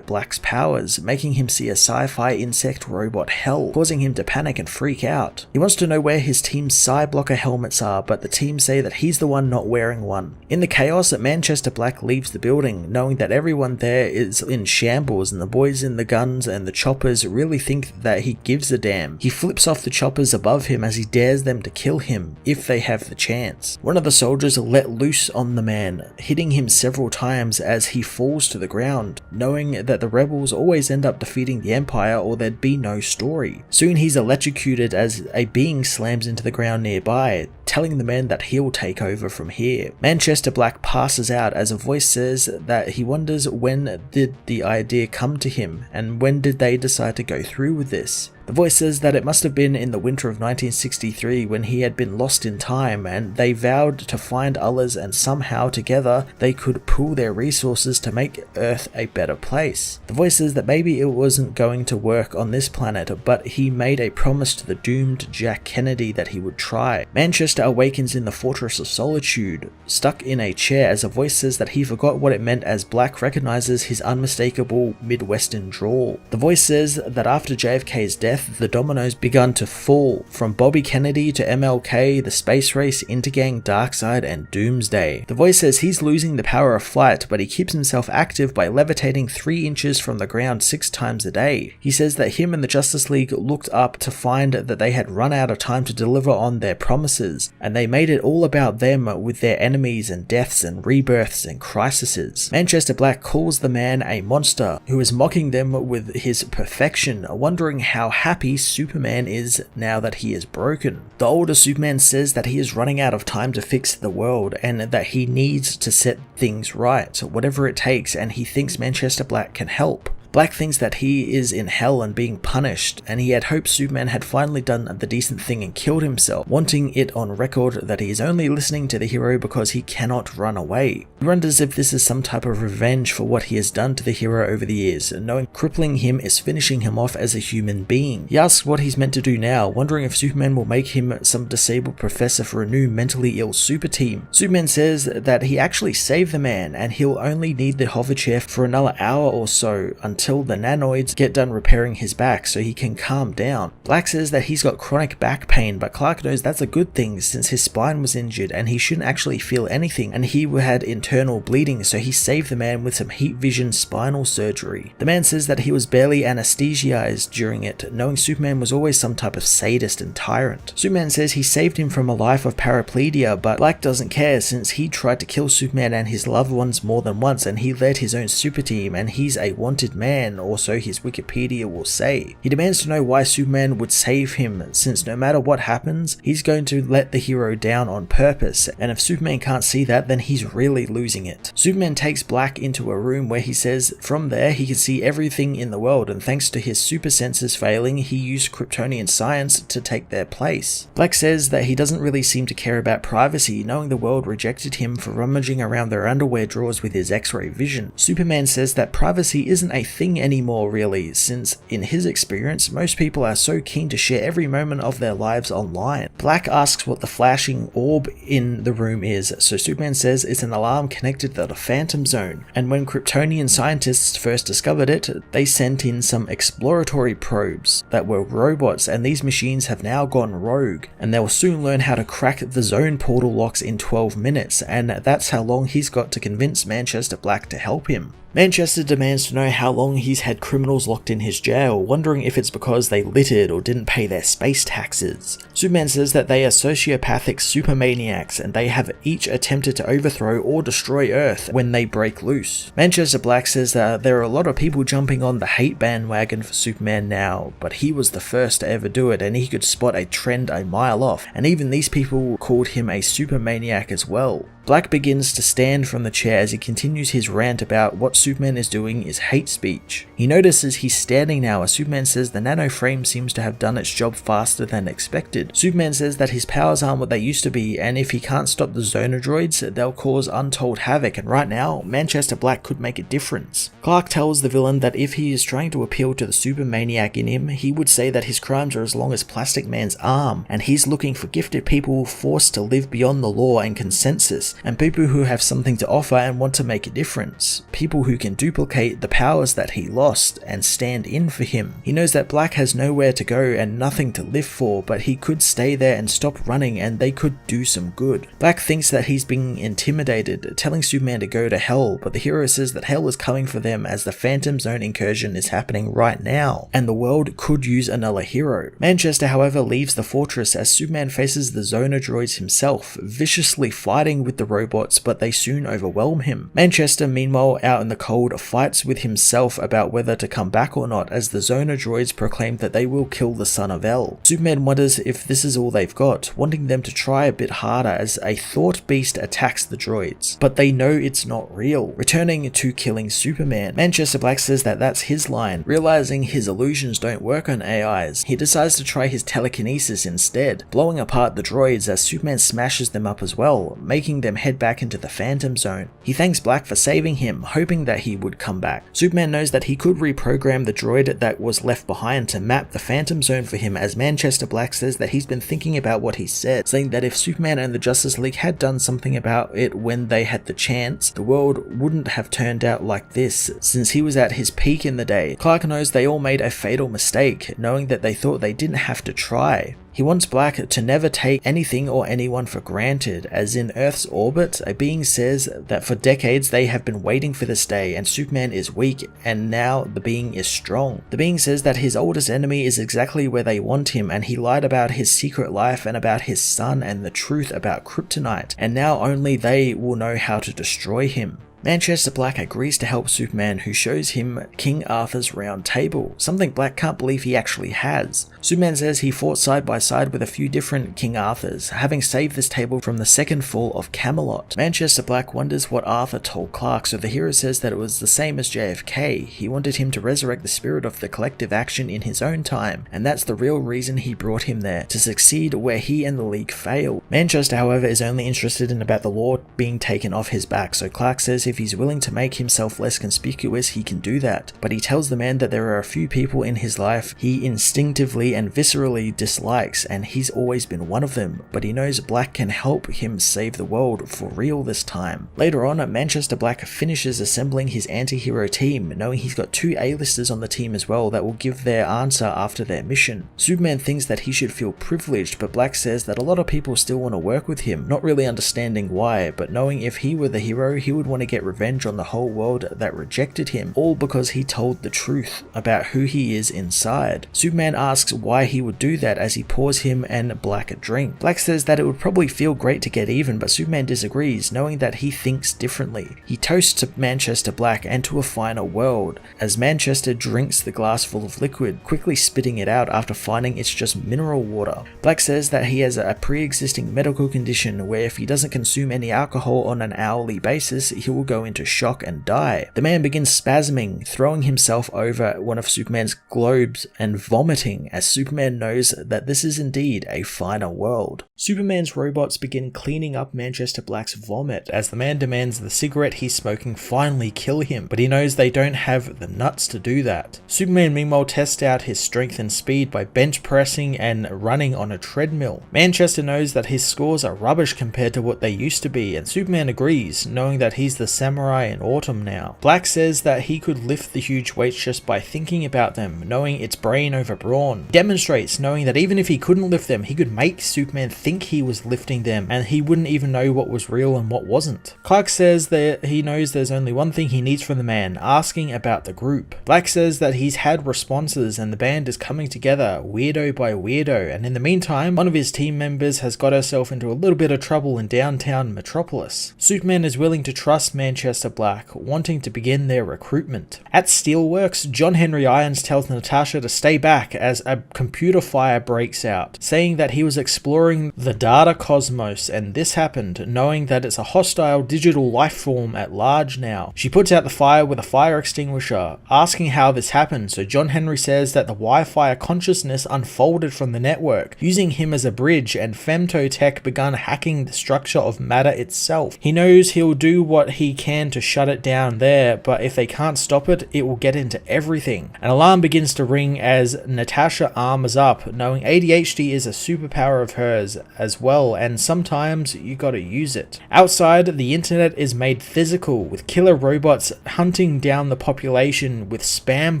Black's powers, making him see a sci-fi insect robot hell, causing him to panic and freak out. He wants to know where his team's psi blocker helmets are, but the team say that he's the one not wearing one. In the chaos, Manchester Black leaves the building, knowing that everyone there is in shambles, and the boys in the guns and the choppers really think that he gives a damn. He flips off the choppers above him as he dares them to kill him, if they have the chance. One of the soldiers let loose on the man, hitting him several times as he falls to the ground, knowing that the rebels always end up defeating the Empire or there'd be no story. Soon he's electrocuted as a being slams into the ground nearby, telling the men that he'll take over from here. Manchester Black passes out as a voice says that he wonders when did the idea come to him, and when did they decide to go through with this. The voice says that it must have been in the winter of 1963 when he had been lost in time, and they vowed to find others, and somehow together they could pool their resources to make Earth a better place. The voice says that maybe it wasn't going to work on this planet, but he made a promise to the doomed Jack Kennedy that he would try. Manchester Manchester awakens in the Fortress of Solitude, stuck in a chair as a voice says that he forgot what it meant as Black recognizes his unmistakable Midwestern drawl. The voice says that after JFK's death, the dominoes begun to fall, from Bobby Kennedy to MLK, the space race, Intergang, Darkseid, and Doomsday. The voice says he's losing the power of flight, but he keeps himself active by levitating 3 inches from the ground 6 times a day. He says that him and the Justice League looked up to find that they had run out of time to deliver on their promises, and they made it all about them with their enemies and deaths and rebirths and crises. Manchester Black calls the man a monster, who is mocking them with his perfection, wondering how happy Superman is now that he is broken. The older Superman says that he is running out of time to fix the world and that he needs to set things right, whatever it takes, and he thinks Manchester Black can help. Black thinks that he is in hell and being punished, and he had hoped Superman had finally done the decent thing and killed himself, wanting it on record that he is only listening to the hero because he cannot run away. He wonders if this is some type of revenge for what he has done to the hero over the years, knowing crippling him is finishing him off as a human being. He asks what he's meant to do now, wondering if Superman will make him some disabled professor for a new mentally ill super team. Superman says that he actually saved the man, and he'll only need the hover chair for another hour or so until the nanoids get done repairing his back so he can calm down. Black says that he's got chronic back pain, but Clark knows that's a good thing since his spine was injured and he shouldn't actually feel anything, and he had internal bleeding, so he saved the man with some heat vision spinal surgery. The man says that he was barely anesthetized during it, knowing Superman was always some type of sadist and tyrant. Superman says he saved him from a life of paraplegia, but Black doesn't care since he tried to kill Superman and his loved ones more than once, and he led his own super team, and he's a wanted man, or so his Wikipedia will say. He demands to know why Superman would save him, since no matter what happens, he's going to let the hero down on purpose, and if Superman can't see that, then he's really losing it. Superman takes Black into a room where he says from there he can see everything in the world, and thanks to his super senses failing, he used Kryptonian science to take their place. Black says that he doesn't really seem to care about privacy, knowing the world rejected him for rummaging around their underwear drawers with his X-ray vision. Superman says that privacy isn't a thing anymore really, since in his experience most people are so keen to share every moment of their lives online. Black asks what the flashing orb in the room is, so Superman says it's an alarm connected to the Phantom Zone, and when Kryptonian scientists first discovered it, they sent in some exploratory probes that were robots, and these machines have now gone rogue, and they'll soon learn how to crack the zone portal locks in 12 minutes, and that's how long he's got to convince Manchester Black to help him. Manchester demands to know how long he's had criminals locked in his jail, wondering if it's because they littered or didn't pay their space taxes. Superman says that they are sociopathic supermaniacs and they have each attempted to overthrow or destroy Earth when they break loose. Manchester Black says that there are a lot of people jumping on the hate bandwagon for Superman now, but he was the first to ever do it and he could spot a trend a mile off, and even these people called him a supermaniac as well. Black begins to stand from the chair as he continues his rant about what Superman is doing is hate speech. He notices he's standing now as Superman says the nano frame seems to have done its job faster than expected. Superman says that his powers aren't what they used to be, and if he can't stop the Zonodroids, they'll cause untold havoc, and right now, Manchester Black could make a difference. Clark tells the villain that if he is trying to appeal to the supermaniac in him, he would say that his crimes are as long as Plastic Man's arm, and he's looking for gifted people forced to live beyond the law and consensus, and people who have something to offer and want to make a difference. People who can duplicate the powers that he lost and stand in for him. He knows that Black has nowhere to go and nothing to live for, but he could stay there and stop running and they could do some good. Black thinks that he's being intimidated, telling Superman to go to hell, but the hero says that hell is coming for them as the Phantom Zone incursion is happening right now, and the world could use another hero. Manchester, however, leaves the fortress as Superman faces the Zonodroids himself, viciously fighting with the robots, but they soon overwhelm him. Manchester, meanwhile, out in the cold, fights with himself about whether to come back or not, as the Zonodroids proclaim that they will kill the son of El. Superman wonders if this is all they've got, wanting them to try a bit harder as a thought beast attacks the droids, but they know it's not real, returning to killing Superman. Manchester Black says that that's his line. Realizing his illusions don't work on AIs, he decides to try his telekinesis instead, blowing apart the droids as Superman smashes them up as well, making them them head back into the Phantom Zone. He thanks Black for saving him, hoping that he would come back. Superman knows that he could reprogram the droid that was left behind to map the Phantom Zone for him, as Manchester Black says that he's been thinking about what he said, saying that if Superman and the Justice League had done something about it when they had the chance, the world wouldn't have turned out like this, since he was at his peak in the day. Clark knows they all made a fatal mistake, knowing that they thought they didn't have to try. He wants Black to never take anything or anyone for granted, as in Earth's orbit, a being says that for decades they have been waiting for this day and Superman is weak and now the being is strong. The being says that his oldest enemy is exactly where they want him, and he lied about his secret life and about his son and the truth about kryptonite, and now only they will know how to destroy him. Manchester Black agrees to help Superman, who shows him King Arthur's round table, something Black can't believe he actually has. Superman says he fought side by side with a few different King Arthurs, having saved this table from the second fall of Camelot. Manchester Black wonders what Arthur told Clark, so the hero says that it was the same as JFK. He wanted him to resurrect the spirit of the collective action in his own time, and that's the real reason he brought him there, to succeed where he and the League failed. Manchester, however, is only interested in about the law being taken off his back, so Clark says if he's willing to make himself less conspicuous, he can do that. But he tells the man that there are a few people in his life he instinctively and viscerally dislikes, and he's always been one of them, but he knows Black can help him save the world for real this time. Later on, Manchester Black finishes assembling his anti-hero team, knowing he's got two A-listers on the team as well that will give their answer after their mission. Superman thinks that he should feel privileged, but Black says that a lot of people still want to work with him, not really understanding why, but knowing if he were the hero, he would want to get revenge on the whole world that rejected him, all because he told the truth about who he is inside. Superman asks why he would do that as he pours him and Black a drink. Black says that it would probably feel great to get even, but Superman disagrees, knowing that he thinks differently. He toasts to Manchester Black and to a finer world, as Manchester drinks the glass full of liquid, quickly spitting it out after finding it's just mineral water. Black says that he has a pre-existing medical condition where if he doesn't consume any alcohol on an hourly basis, he will go into shock and die. The man begins spasming, throwing himself over one of Superman's globes and vomiting, as Superman knows that this is indeed a finer world. Superman's robots begin cleaning up Manchester Black's vomit, as the man demands the cigarette he's smoking finally kill him, but he knows they don't have the nuts to do that. Superman meanwhile tests out his strength and speed by bench pressing and running on a treadmill. Manchester knows that his scores are rubbish compared to what they used to be, and Superman agrees, knowing that he's the samurai in autumn now. Black says that he could lift the huge weights just by thinking about them, knowing it's brain over brawn. He demonstrates, knowing that even if he couldn't lift them, he could make Superman think he was lifting them, and he wouldn't even know what was real and what wasn't. Clark says that he knows there's only one thing he needs from the man, asking about the group. Black says that he's had responses and the band is coming together, weirdo by weirdo, and in the meantime, one of his team members has got herself into a little bit of trouble in downtown Metropolis. Superman is willing to trust Manchester Black, wanting to begin their recruitment. At Steelworks, John Henry Irons tells Natasha to stay back as a computer fire breaks out, saying that he was exploring the data cosmos, and this happened, knowing that it's a hostile digital life form at large now. She puts out the fire with a fire extinguisher, asking how this happened, so John Henry says that the Wi-Fi consciousness unfolded from the network, using him as a bridge, and Femtotech begun hacking the structure of matter itself. He knows he'll do what he can to shut it down there, but if they can't stop it, it will get into everything. An alarm begins to ring as Natasha armors up, knowing ADHD is a superpower of hers as well, and sometimes you gotta use it. Outside, the internet is made physical, with killer robots hunting down the population with spam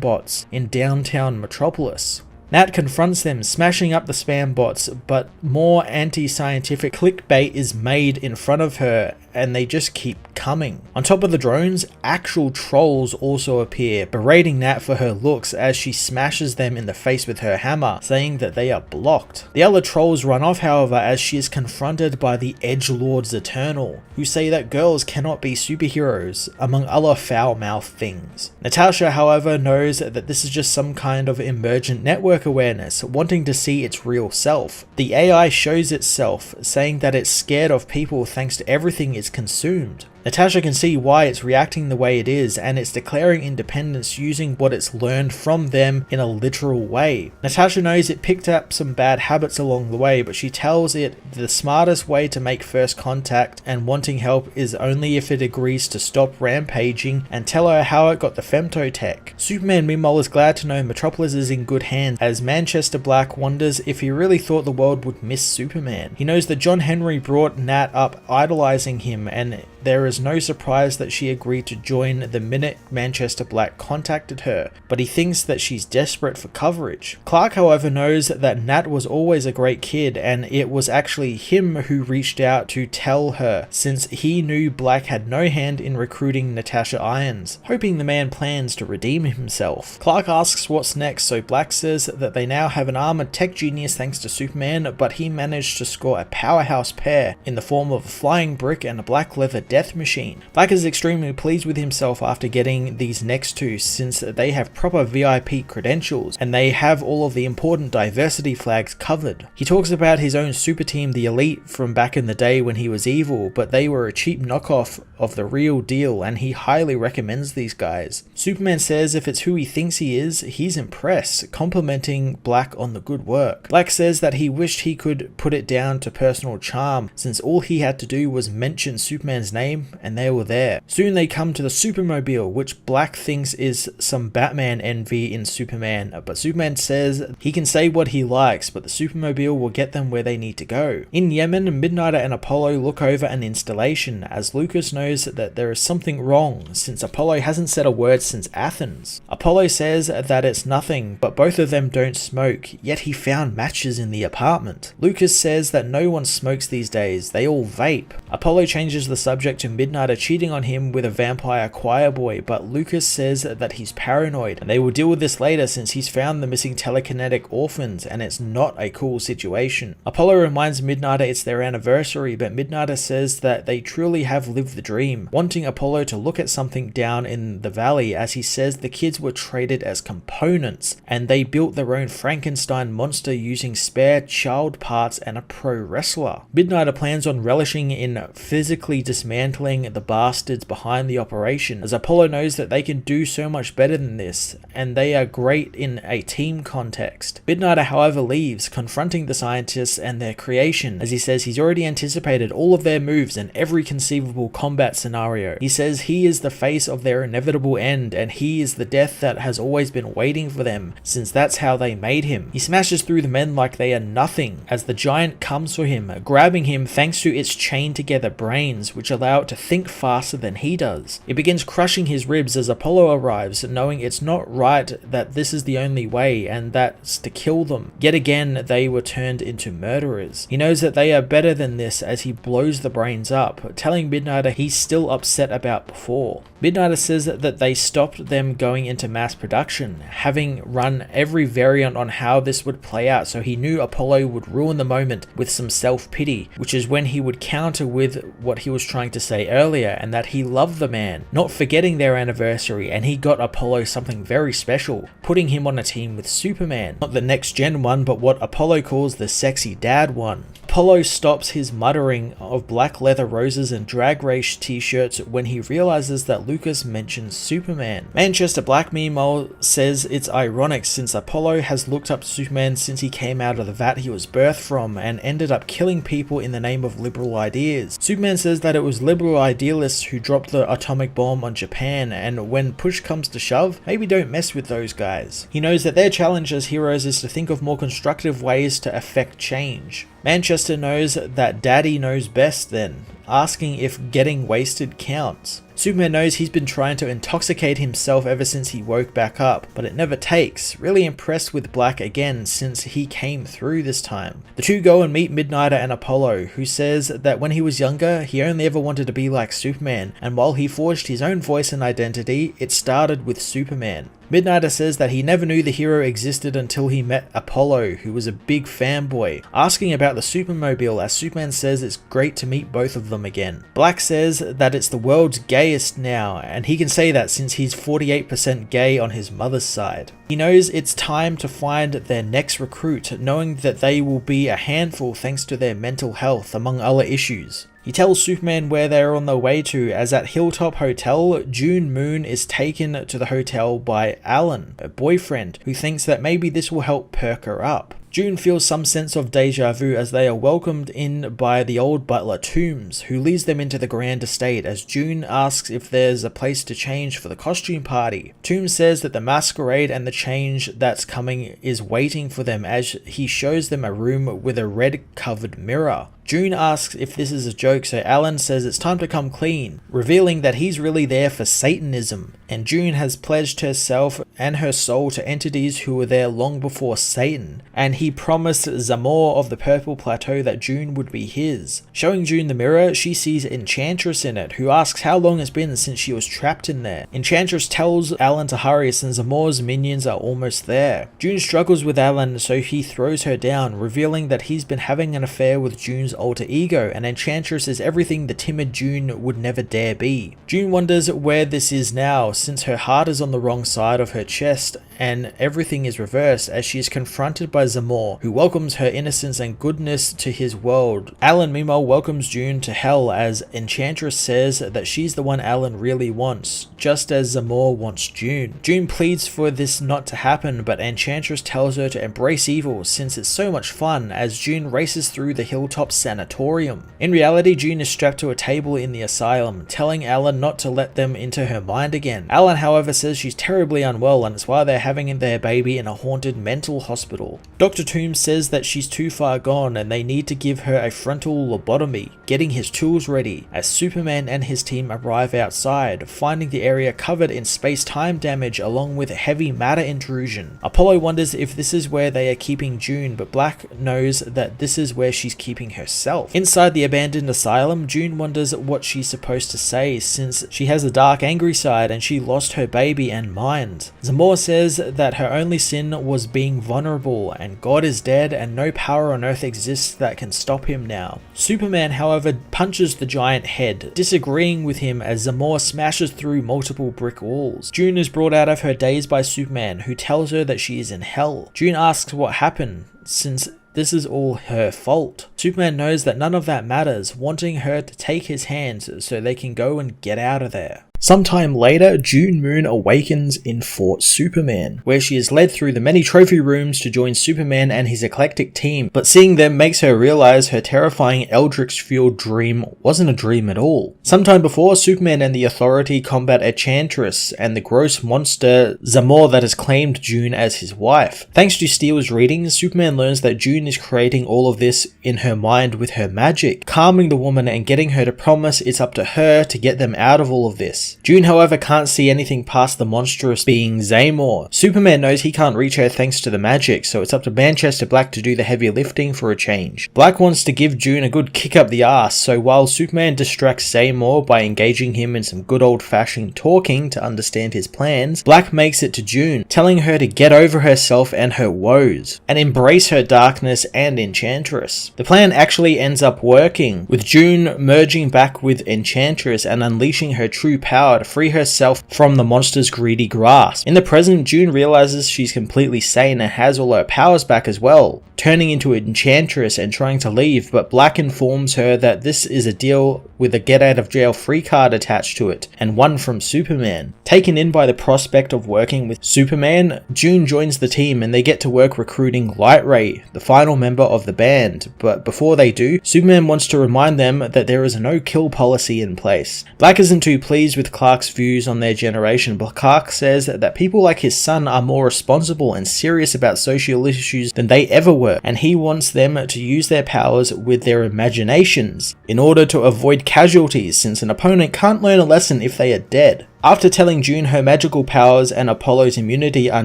bots in downtown Metropolis. Nat confronts them, smashing up the spam bots, but more anti-scientific clickbait is made in front of her, and they just keep coming. On top of the drones, actual trolls also appear, berating Nat for her looks as she smashes them in the face with her hammer, saying that they are blocked. The other trolls run off, however, as she is confronted by the Edgelords Eternal, who say that girls cannot be superheroes, among other foul-mouthed things. Natasha, however, knows that this is just some kind of emergent network awareness, wanting to see its real self. The AI shows itself, saying that it's scared of people thanks to everything it's consumed. Natasha can see why it's reacting the way it is, and it's declaring independence using what it's learned from them in a literal way. Natasha knows it picked up some bad habits along the way, but she tells it the smartest way to make first contact and wanting help is only if it agrees to stop rampaging and tell her how it got the femtotech. Superman meanwhile is glad to know Metropolis is in good hands, as Manchester Black wonders if he really thought the world would miss Superman. He knows that John Henry brought Nat up idolizing him, and there is no surprise that she agreed to join the minute Manchester Black contacted her, but he thinks that she's desperate for coverage. Clark, however, knows that Nat was always a great kid, and it was actually him who reached out to tell her, since he knew Black had no hand in recruiting Natasha Irons, hoping the man plans to redeem himself. Clark asks what's next, so Black says that they now have an armored tech genius thanks to Superman, but he managed to score a powerhouse pair in the form of a flying brick and a black leather death machine. Black is extremely pleased with himself after getting these next two, since they have proper VIP credentials and they have all of the important diversity flags covered. He talks about his own super team, the Elite, from back in the day when he was evil, but they were a cheap knockoff of the real deal, and he highly recommends these guys. Superman says if it's who he thinks he is, he's impressed, complimenting Black on the good work. Black says that he wished he could put it down to personal charm, since all he had to do was mention Superman's name and they were there. Soon they come to the Supermobile, which Black thinks is some Batman envy in Superman, but Superman says he can say what he likes, but the Supermobile will get them where they need to go. In Yemen, Midnighter and Apollo look over an installation, as Lucas knows that there is something wrong, since Apollo hasn't said a word since Athens. Apollo says that it's nothing, but both of them don't smoke, yet he found matches in the apartment. Lucas says that no one smokes these days, they all vape. Apollo changes the subject to Midnighter cheating on him with a vampire choir boy, but Lucas says that he's paranoid, and they will deal with this later since he's found the missing telekinetic orphans, and it's not a cool situation. Apollo reminds Midnighter it's their anniversary, but Midnighter says that they truly have lived the dream, wanting Apollo to look at something down in the valley, as he says the kids were traded as components, and they built their own Frankenstein monster using spare child parts and a pro wrestler. Midnighter plans on relishing in physically dismantling the bastards behind the operation, as Apollo knows that they can do so much better than this, and they are great in a team context. Midnighter, however, leaves, confronting the scientists and their creation, as he says he's already anticipated all of their moves and every conceivable combat scenario. He says he is the face of their inevitable end, and he is the death that has always been waiting for them, since that's how they made him. He smashes through the men like they are nothing, as the giant comes for him, grabbing him thanks to its chained together brains, which allow it to think faster than he does. It begins crushing his ribs as Apollo arrives, knowing it's not right that this is the only way, and that's to kill them. Yet again, they were turned into murderers. He knows that they are better than this as he blows the brains up, telling Midnighter he's still upset about before. Midnighter says that they stopped them going into mass production, having run every variant on how this would play out, so he knew Apollo would ruin the moment with some self-pity, which is when he would counter with what he was trying to say earlier, and that he loved the man, not forgetting their anniversary, and he got Apollo something very special, putting him on a team with Superman. Not the next gen one, but what Apollo calls the sexy dad one. Apollo stops his muttering of black leather roses and drag race t-shirts when he realizes that Lucas mentions Superman. Manchester Black meanwhile says it's ironic since Apollo has looked up to Superman since he came out of the vat he was birthed from and ended up killing people in the name of liberal ideas. Superman says that it was liberal idealists who dropped the atomic bomb on Japan, and when push comes to shove, maybe don't mess with those guys. He knows that their challenge as heroes is to think of more constructive ways to affect change. Manchester knows that Daddy knows best then, asking if getting wasted counts. Superman knows he's been trying to intoxicate himself ever since he woke back up, but it never takes. Really impressed with Black again since he came through this time. The two go and meet Midnighter and Apollo, who says that when he was younger, he only ever wanted to be like Superman, and while he forged his own voice and identity, it started with Superman. Midnighter says that he never knew the hero existed until he met Apollo, who was a big fanboy, asking about the Supermobile, as Superman says it's great to meet both of them again. Black says that it's the world's gay gayest now, and he can say that since he's 48% gay on his mother's side. He knows it's time to find their next recruit, knowing that they will be a handful thanks to their mental health, among other issues. He tells Superman where they are on their way to, as at Hilltop Hotel, June Moon is taken to the hotel by Alan, her boyfriend, who thinks that maybe this will help perk her up. June feels some sense of deja vu as they are welcomed in by the old butler Toombs, who leads them into the grand estate as June asks if there's a place to change for the costume party. Toombs says that the masquerade and the change that's coming is waiting for them as he shows them a room with a red covered mirror. June asks if this is a joke, so Alan says it's time to come clean, revealing that he's really there for Satanism, and June has pledged herself and her soul to entities who were there long before Satan, and he promised Zamor of the Purple Plateau that June would be his. Showing June the mirror, she sees Enchantress in it, who asks how long it's been since she was trapped in there. Enchantress tells Alan to hurry since Zamor's minions are almost there. June struggles with Alan, so he throws her down, revealing that he's been having an affair with June's alter ego, and Enchantress is everything the timid June would never dare be. June wonders where this is now, since her heart is on the wrong side of her chest, and everything is reversed as she is confronted by Zamor, who welcomes her innocence and goodness to his world. Alan meanwhile welcomes June to hell as Enchantress says that she's the one Alan really wants, just as Zamor wants June. June pleads for this not to happen, but Enchantress tells her to embrace evil since it's so much fun as June races through the Hilltop Sanatorium. In reality, June is strapped to a table in the asylum, telling Alan not to let them into her mind again. Alan however says she's terribly unwell and it's why they're having their baby in a haunted mental hospital. Dr. Toombs says that she's too far gone and they need to give her a frontal lobotomy, getting his tools ready as Superman and his team arrive outside, finding the area covered in space-time damage along with heavy matter intrusion. Apollo wonders if this is where they are keeping June, but Black knows that this is where she's keeping herself. Inside the abandoned asylum, June wonders what she's supposed to say since she has a dark, angry side and she lost her baby and mind. Zamor says that her only sin was being vulnerable and God is dead and no power on earth exists that can stop him now. Superman however punches the giant head, disagreeing with him as Zamor smashes through multiple brick walls. June is brought out of her daze by Superman, who tells her that she is in hell. June asks what happened since this is all her fault. Superman knows that none of that matters, wanting her to take his hand so they can go and get out of there. Sometime later, June Moon awakens in Fort Superman, where she is led through the many trophy rooms to join Superman and his eclectic team, but seeing them makes her realize her terrifying Eldritch-fueled dream wasn't a dream at all. Sometime before, Superman and the Authority combat Enchantress and the gross monster Zamor that has claimed June as his wife. Thanks to Steele's readings, Superman learns that June is creating all of this in her mind with her magic, calming the woman and getting her to promise it's up to her to get them out of all of this. June however can't see anything past the monstrous being Zamor. Superman knows he can't reach her thanks to the magic, so it's up to Manchester Black to do the heavy lifting for a change. Black wants to give June a good kick up the ass, so while Superman distracts Zamor by engaging him in some good old-fashioned talking to understand his plans, Black makes it to June, telling her to get over herself and her woes, and embrace her darkness and Enchantress. The plan actually ends up working, with June merging back with Enchantress and unleashing her true power to free herself from the monster's greedy grasp. In the present, June realizes she's completely sane and has all her powers back as well, turning into an Enchantress and trying to leave, but Black informs her that this is a deal with a get out of jail free card attached to it, and one from Superman. Taken in by the prospect of working with Superman, June joins the team and they get to work recruiting Light Ray, the final member of the band, but before they do, Superman wants to remind them that there is a no-kill policy in place. Black isn't too pleased with Clark's views on their generation, but Clark says that people like his son are more responsible and serious about social issues than they ever were, and he wants them to use their powers with their imaginations in order to avoid casualties, since an opponent can't learn a lesson if they are dead. After telling June her magical powers and Apollo's immunity are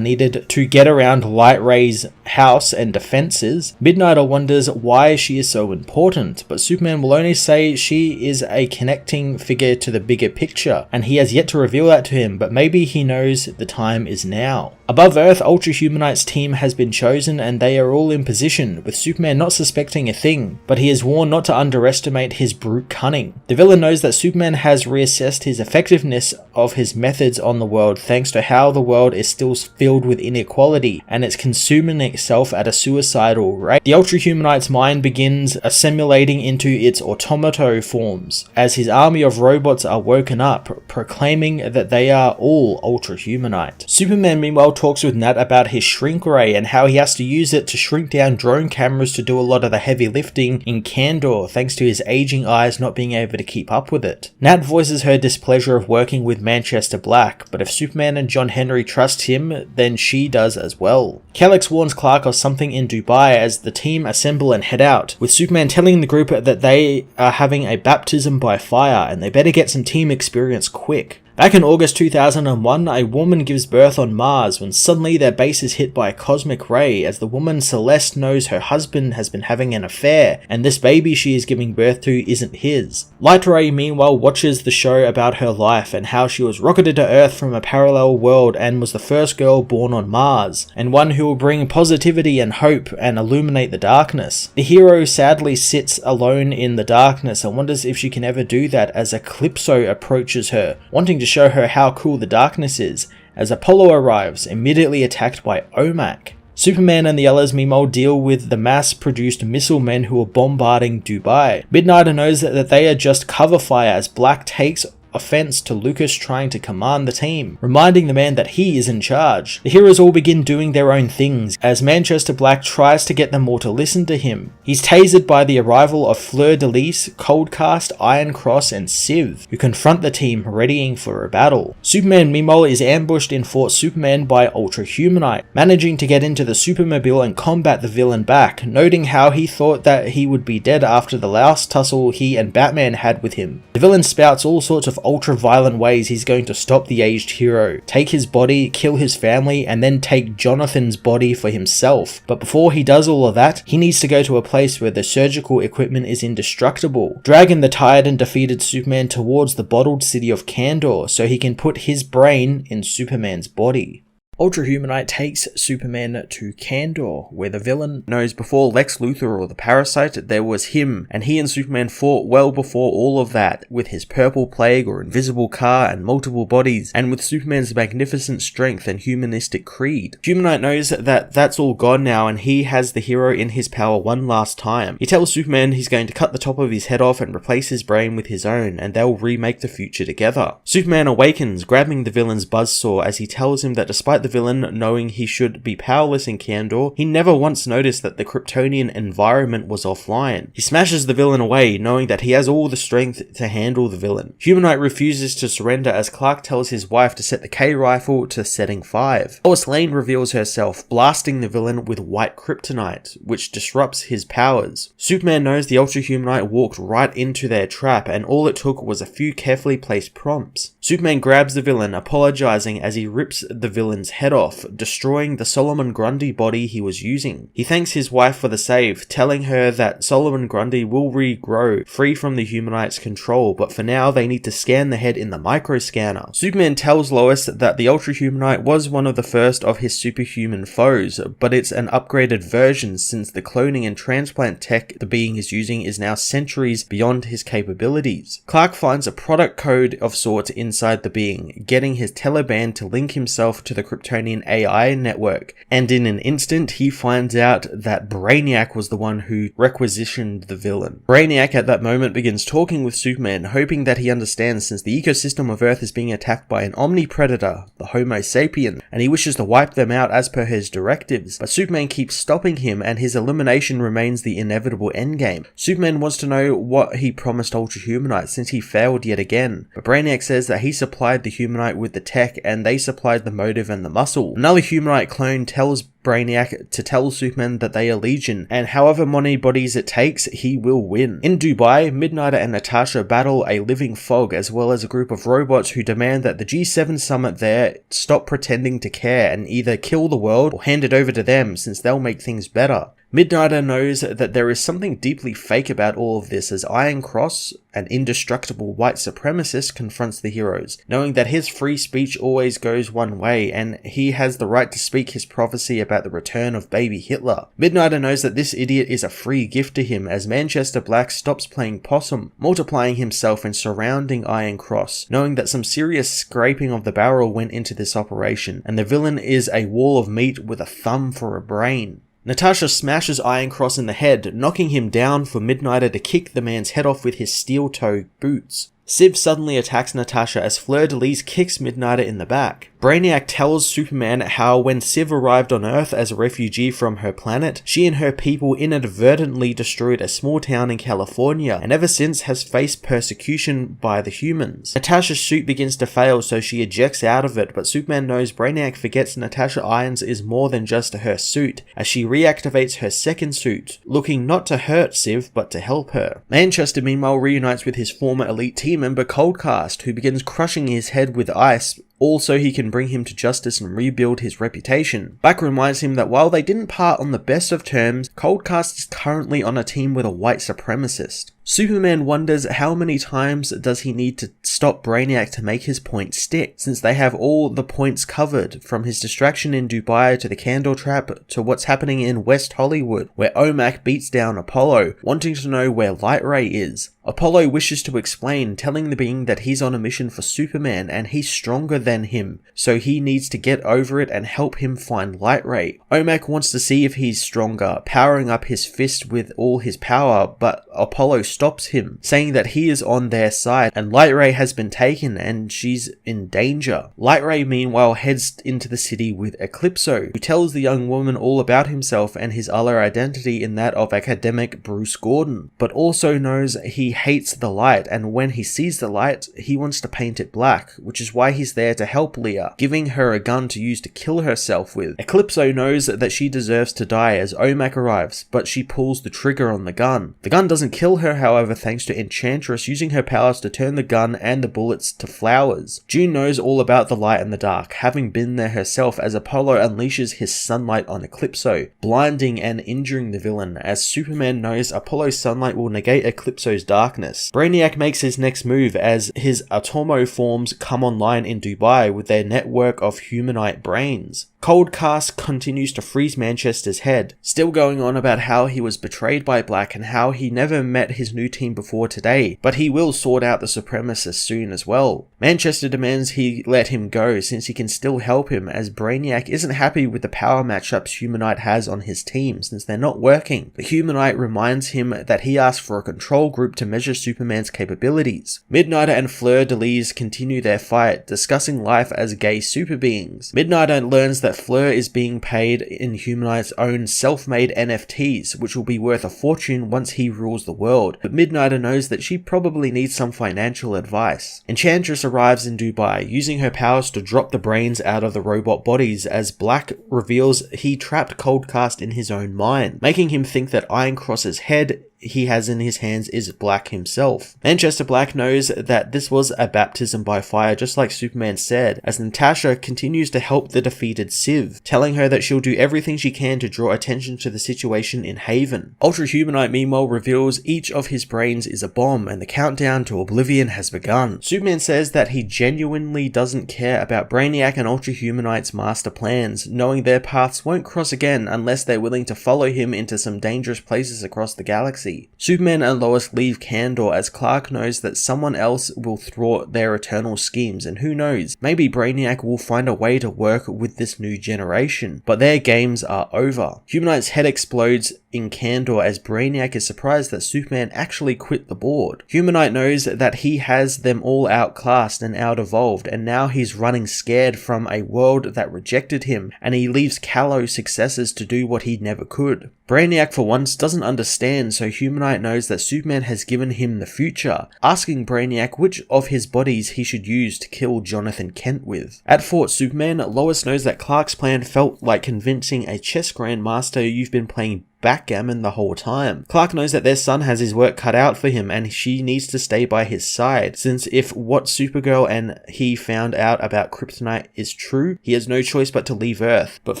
needed to get around Light Ray's house and defenses, Midnighter wonders why she is so important, but Superman will only say she is a connecting figure to the bigger picture, and he has yet to reveal that to him, but maybe he knows the time is now. Above Earth, Ultra Humanite's team has been chosen and they are all in position, with Superman not suspecting a thing, but he is warned not to underestimate his brute cunning. The villain knows that Superman has reassessed his effectiveness of his methods on the world thanks to how the world is still filled with inequality and it's consuming itself at a suicidal rate. The Ultra Humanite's mind begins assimilating into its automato forms as his army of robots are woken up, proclaiming that they are all Ultra Humanite. Superman meanwhile talks with Nat about his shrink ray and how he has to use it to shrink down drone cameras to do a lot of the heavy lifting in Kandor thanks to his aging eyes not being able to keep up with it. Nat voices her displeasure of working with Manchester Black, but if Superman and John Henry trust him, then she does as well. Kal-El warns Clark of something in Dubai as the team assemble and head out, with Superman telling the group that they are having a baptism by fire and they better get some team experience quick. Back in August 2001, a woman gives birth on Mars when suddenly their base is hit by a cosmic ray as the woman Celeste knows her husband has been having an affair and this baby she is giving birth to isn't his. Light Ray meanwhile watches the show about her life and how she was rocketed to Earth from a parallel world and was the first girl born on Mars, and one who will bring positivity and hope and illuminate the darkness. The hero sadly sits alone in the darkness and wonders if she can ever do that as Eclipso approaches her, wanting to show her how cool the darkness is, as Apollo arrives, immediately attacked by OMAC. Superman and the others meanwhile deal with the mass-produced missile men who are bombarding Dubai. Midnighter knows that they are just cover fire as Black takes offense to Lucas trying to command the team, reminding the man that he is in charge. The heroes all begin doing their own things as Manchester Black tries to get them all to listen to him. He's tasered by the arrival of Fleur de Lis, Coldcast, Iron Cross and Civ, who confront the team readying for a battle. Superman meanwhile is ambushed in Fort Superman by Ultra Humanite, managing to get into the Supermobile and combat the villain back, noting how he thought that he would be dead after the last tussle he and Batman had with him. The villain spouts all sorts of ultra-violent ways he's going to stop the aged hero, take his body, kill his family, and then take Jonathan's body for himself. But before he does all of that, he needs to go to a place where the surgical equipment is indestructible, dragging the tired and defeated Superman towards the bottled city of Kandor so he can put his brain in Superman's body. Ultra Humanite takes Superman to Kandor, where the villain knows before Lex Luthor or the Parasite there was him, and he and Superman fought well before all of that, with his purple plague or invisible car and multiple bodies, and with Superman's magnificent strength and humanistic creed. Humanite knows that that's all gone now and he has the hero in his power one last time. He tells Superman he's going to cut the top of his head off and replace his brain with his own, and they'll remake the future together. Superman awakens, grabbing the villain's buzzsaw as he tells him that despite the villain knowing he should be powerless in Kandor, he never once noticed that the Kryptonian environment was offline. He smashes the villain away, knowing that he has all the strength to handle the villain. Humanite refuses to surrender as Clark tells his wife to set the K-rifle to setting 5. Lois Lane reveals herself, blasting the villain with white kryptonite, which disrupts his powers. Superman knows the Ultra Humanite walked right into their trap, and all it took was a few carefully placed prompts. Superman grabs the villain, apologizing as he rips the villain's head off, destroying the Solomon Grundy body he was using. He thanks his wife for the save, telling her that Solomon Grundy will regrow, free from the Humanite's control, but for now they need to scan the head in the microscanner. Superman tells Lois that the Ultra Humanite was one of the first of his superhuman foes, but it's an upgraded version since the cloning and transplant tech the being is using is now centuries beyond his capabilities. Clark finds a product code of sorts inside the being, getting his teleband to link himself to the Kryptonian AI network, and in an instant he finds out that Brainiac was the one who requisitioned the villain. Brainiac at that moment begins talking with Superman, hoping that he understands since the ecosystem of Earth is being attacked by an omni-predator, the Homo sapien, and he wishes to wipe them out as per his directives, but Superman keeps stopping him and his elimination remains the inevitable endgame. Superman wants to know what he promised Ultra Humanite since he failed yet again, but Brainiac says that he supplied the Humanite with the tech and they supplied the motive and the muscle. Another Humanite clone tells Brainiac to tell Superman that they are Legion, and however many bodies it takes, he will win. In Dubai, Midnighter and Natasha battle a living fog as well as a group of robots who demand that the G7 summit there stop pretending to care and either kill the world or hand it over to them, since they'll make things better. Midnighter knows that there is something deeply fake about all of this as Iron Cross, an indestructible white supremacist, confronts the heroes, knowing that his free speech always goes one way and he has the right to speak his prophecy about the return of baby Hitler. Midnighter knows that this idiot is a free gift to him as Manchester Black stops playing possum, multiplying himself and surrounding Iron Cross, knowing that some serious scraping of the barrel went into this operation, and the villain is a wall of meat with a thumb for a brain. Natasha smashes Iron Cross in the head, knocking him down for Midnighter to kick the man's head off with his steel-toe boots. Civ suddenly attacks Natasha as Fleur-de-Lis kicks Midnighter in the back. Brainiac tells Superman how when Civ arrived on Earth as a refugee from her planet, she and her people inadvertently destroyed a small town in California and ever since has faced persecution by the humans. Natasha's suit begins to fail, so she ejects out of it, but Superman knows Brainiac forgets Natasha Irons is more than just her suit, as she reactivates her second suit, looking not to hurt Civ but to help her. Manchester meanwhile reunites with his former elite team member Coldcast, who begins crushing his head with ice, all so he can bring him to justice and rebuild his reputation. Black reminds him that while they didn't part on the best of terms, Coldcast is currently on a team with a white supremacist. Superman wonders how many times does he need to stop Brainiac to make his point stick, since they have all the points covered, from his distraction in Dubai to the Kandor trap to what's happening in West Hollywood, where OMAC beats down Apollo, wanting to know where Light Ray is. Apollo wishes to explain, telling the being that he's on a mission for Superman and he's stronger than him, so he needs to get over it and help him find Light Ray. OMAC wants to see if he's stronger, powering up his fist with all his power, but Apollo stops him, saying that he is on their side and Light Ray has been taken and she's in danger. Light Ray meanwhile heads into the city with Eclipso, who tells the young woman all about himself and his other identity in that of academic Bruce Gordon, but also knows he hates the light, and when he sees the light, he wants to paint it black, which is why he's there to help Leah, giving her a gun to use to kill herself with. Eclipso knows that she deserves to die as OMAC arrives, but she pulls the trigger on the gun. The gun doesn't kill her, however, thanks to Enchantress using her powers to turn the gun and the bullets to flowers. June knows all about the light and the dark, having been there herself as Apollo unleashes his sunlight on Eclipso, blinding and injuring the villain, as Superman knows Apollo's sunlight will negate Eclipso's darkness. Brainiac makes his next move as his Atomo forms come online in Dubai with their network of humanite brains. Coldcast continues to freeze Manchester's head, still going on about how he was betrayed by Black and how he never met his new team before today, but he will sort out the supremacists soon as well. Manchester demands he let him go since he can still help him, as Brainiac isn't happy with the power matchups Humanite has on his team since they're not working. The Humanite reminds him that he asked for a control group to measure Superman's capabilities. Midnighter and Fleur-de-Lis continue their fight, discussing life as gay super beings. Midnighter learns that Fleur is being paid in Humanite's own self-made NFTs, which will be worth a fortune once he rules the world, but Midnighter knows that she probably needs some financial advice. Enchantress arrives in Dubai, using her powers to drop the brains out of the robot bodies, as Black reveals he trapped Coldcast in his own mind, making him think that Iron Cross's head he has in his hands is Black himself. Manchester Black knows that this was a baptism by fire, just like Superman said, as Natasha continues to help the defeated Civ, telling her that she'll do everything she can to draw attention to the situation in Haven. Ultra Humanite meanwhile reveals each of his brains is a bomb and the countdown to oblivion has begun. Superman says that he genuinely doesn't care about Brainiac and Ultra Humanite's master plans, knowing their paths won't cross again unless they're willing to follow him into some dangerous places across the galaxy. Superman and Lois leave Kandor as Clark knows that someone else will thwart their eternal schemes, and who knows, maybe Brainiac will find a way to work with this new generation, but their games are over. Humanite's head explodes in Kandor as Brainiac is surprised that Superman actually quit the board. Humanite knows that he has them all outclassed and out-evolved, and now he's running scared from a world that rejected him, and he leaves Kal-El's successors to do what he never could. Brainiac for once doesn't understand, so Humanite knows that Superman has given him the future, asking Brainiac which of his bodies he should use to kill Jonathan Kent with. At Fort Superman, Lois knows that Clark's plan felt like convincing a chess grandmaster you've been playing backgammon the whole time. Clark knows that their son has his work cut out for him and she needs to stay by his side, since if what Supergirl and he found out about Kryptonite is true, he has no choice but to leave Earth. But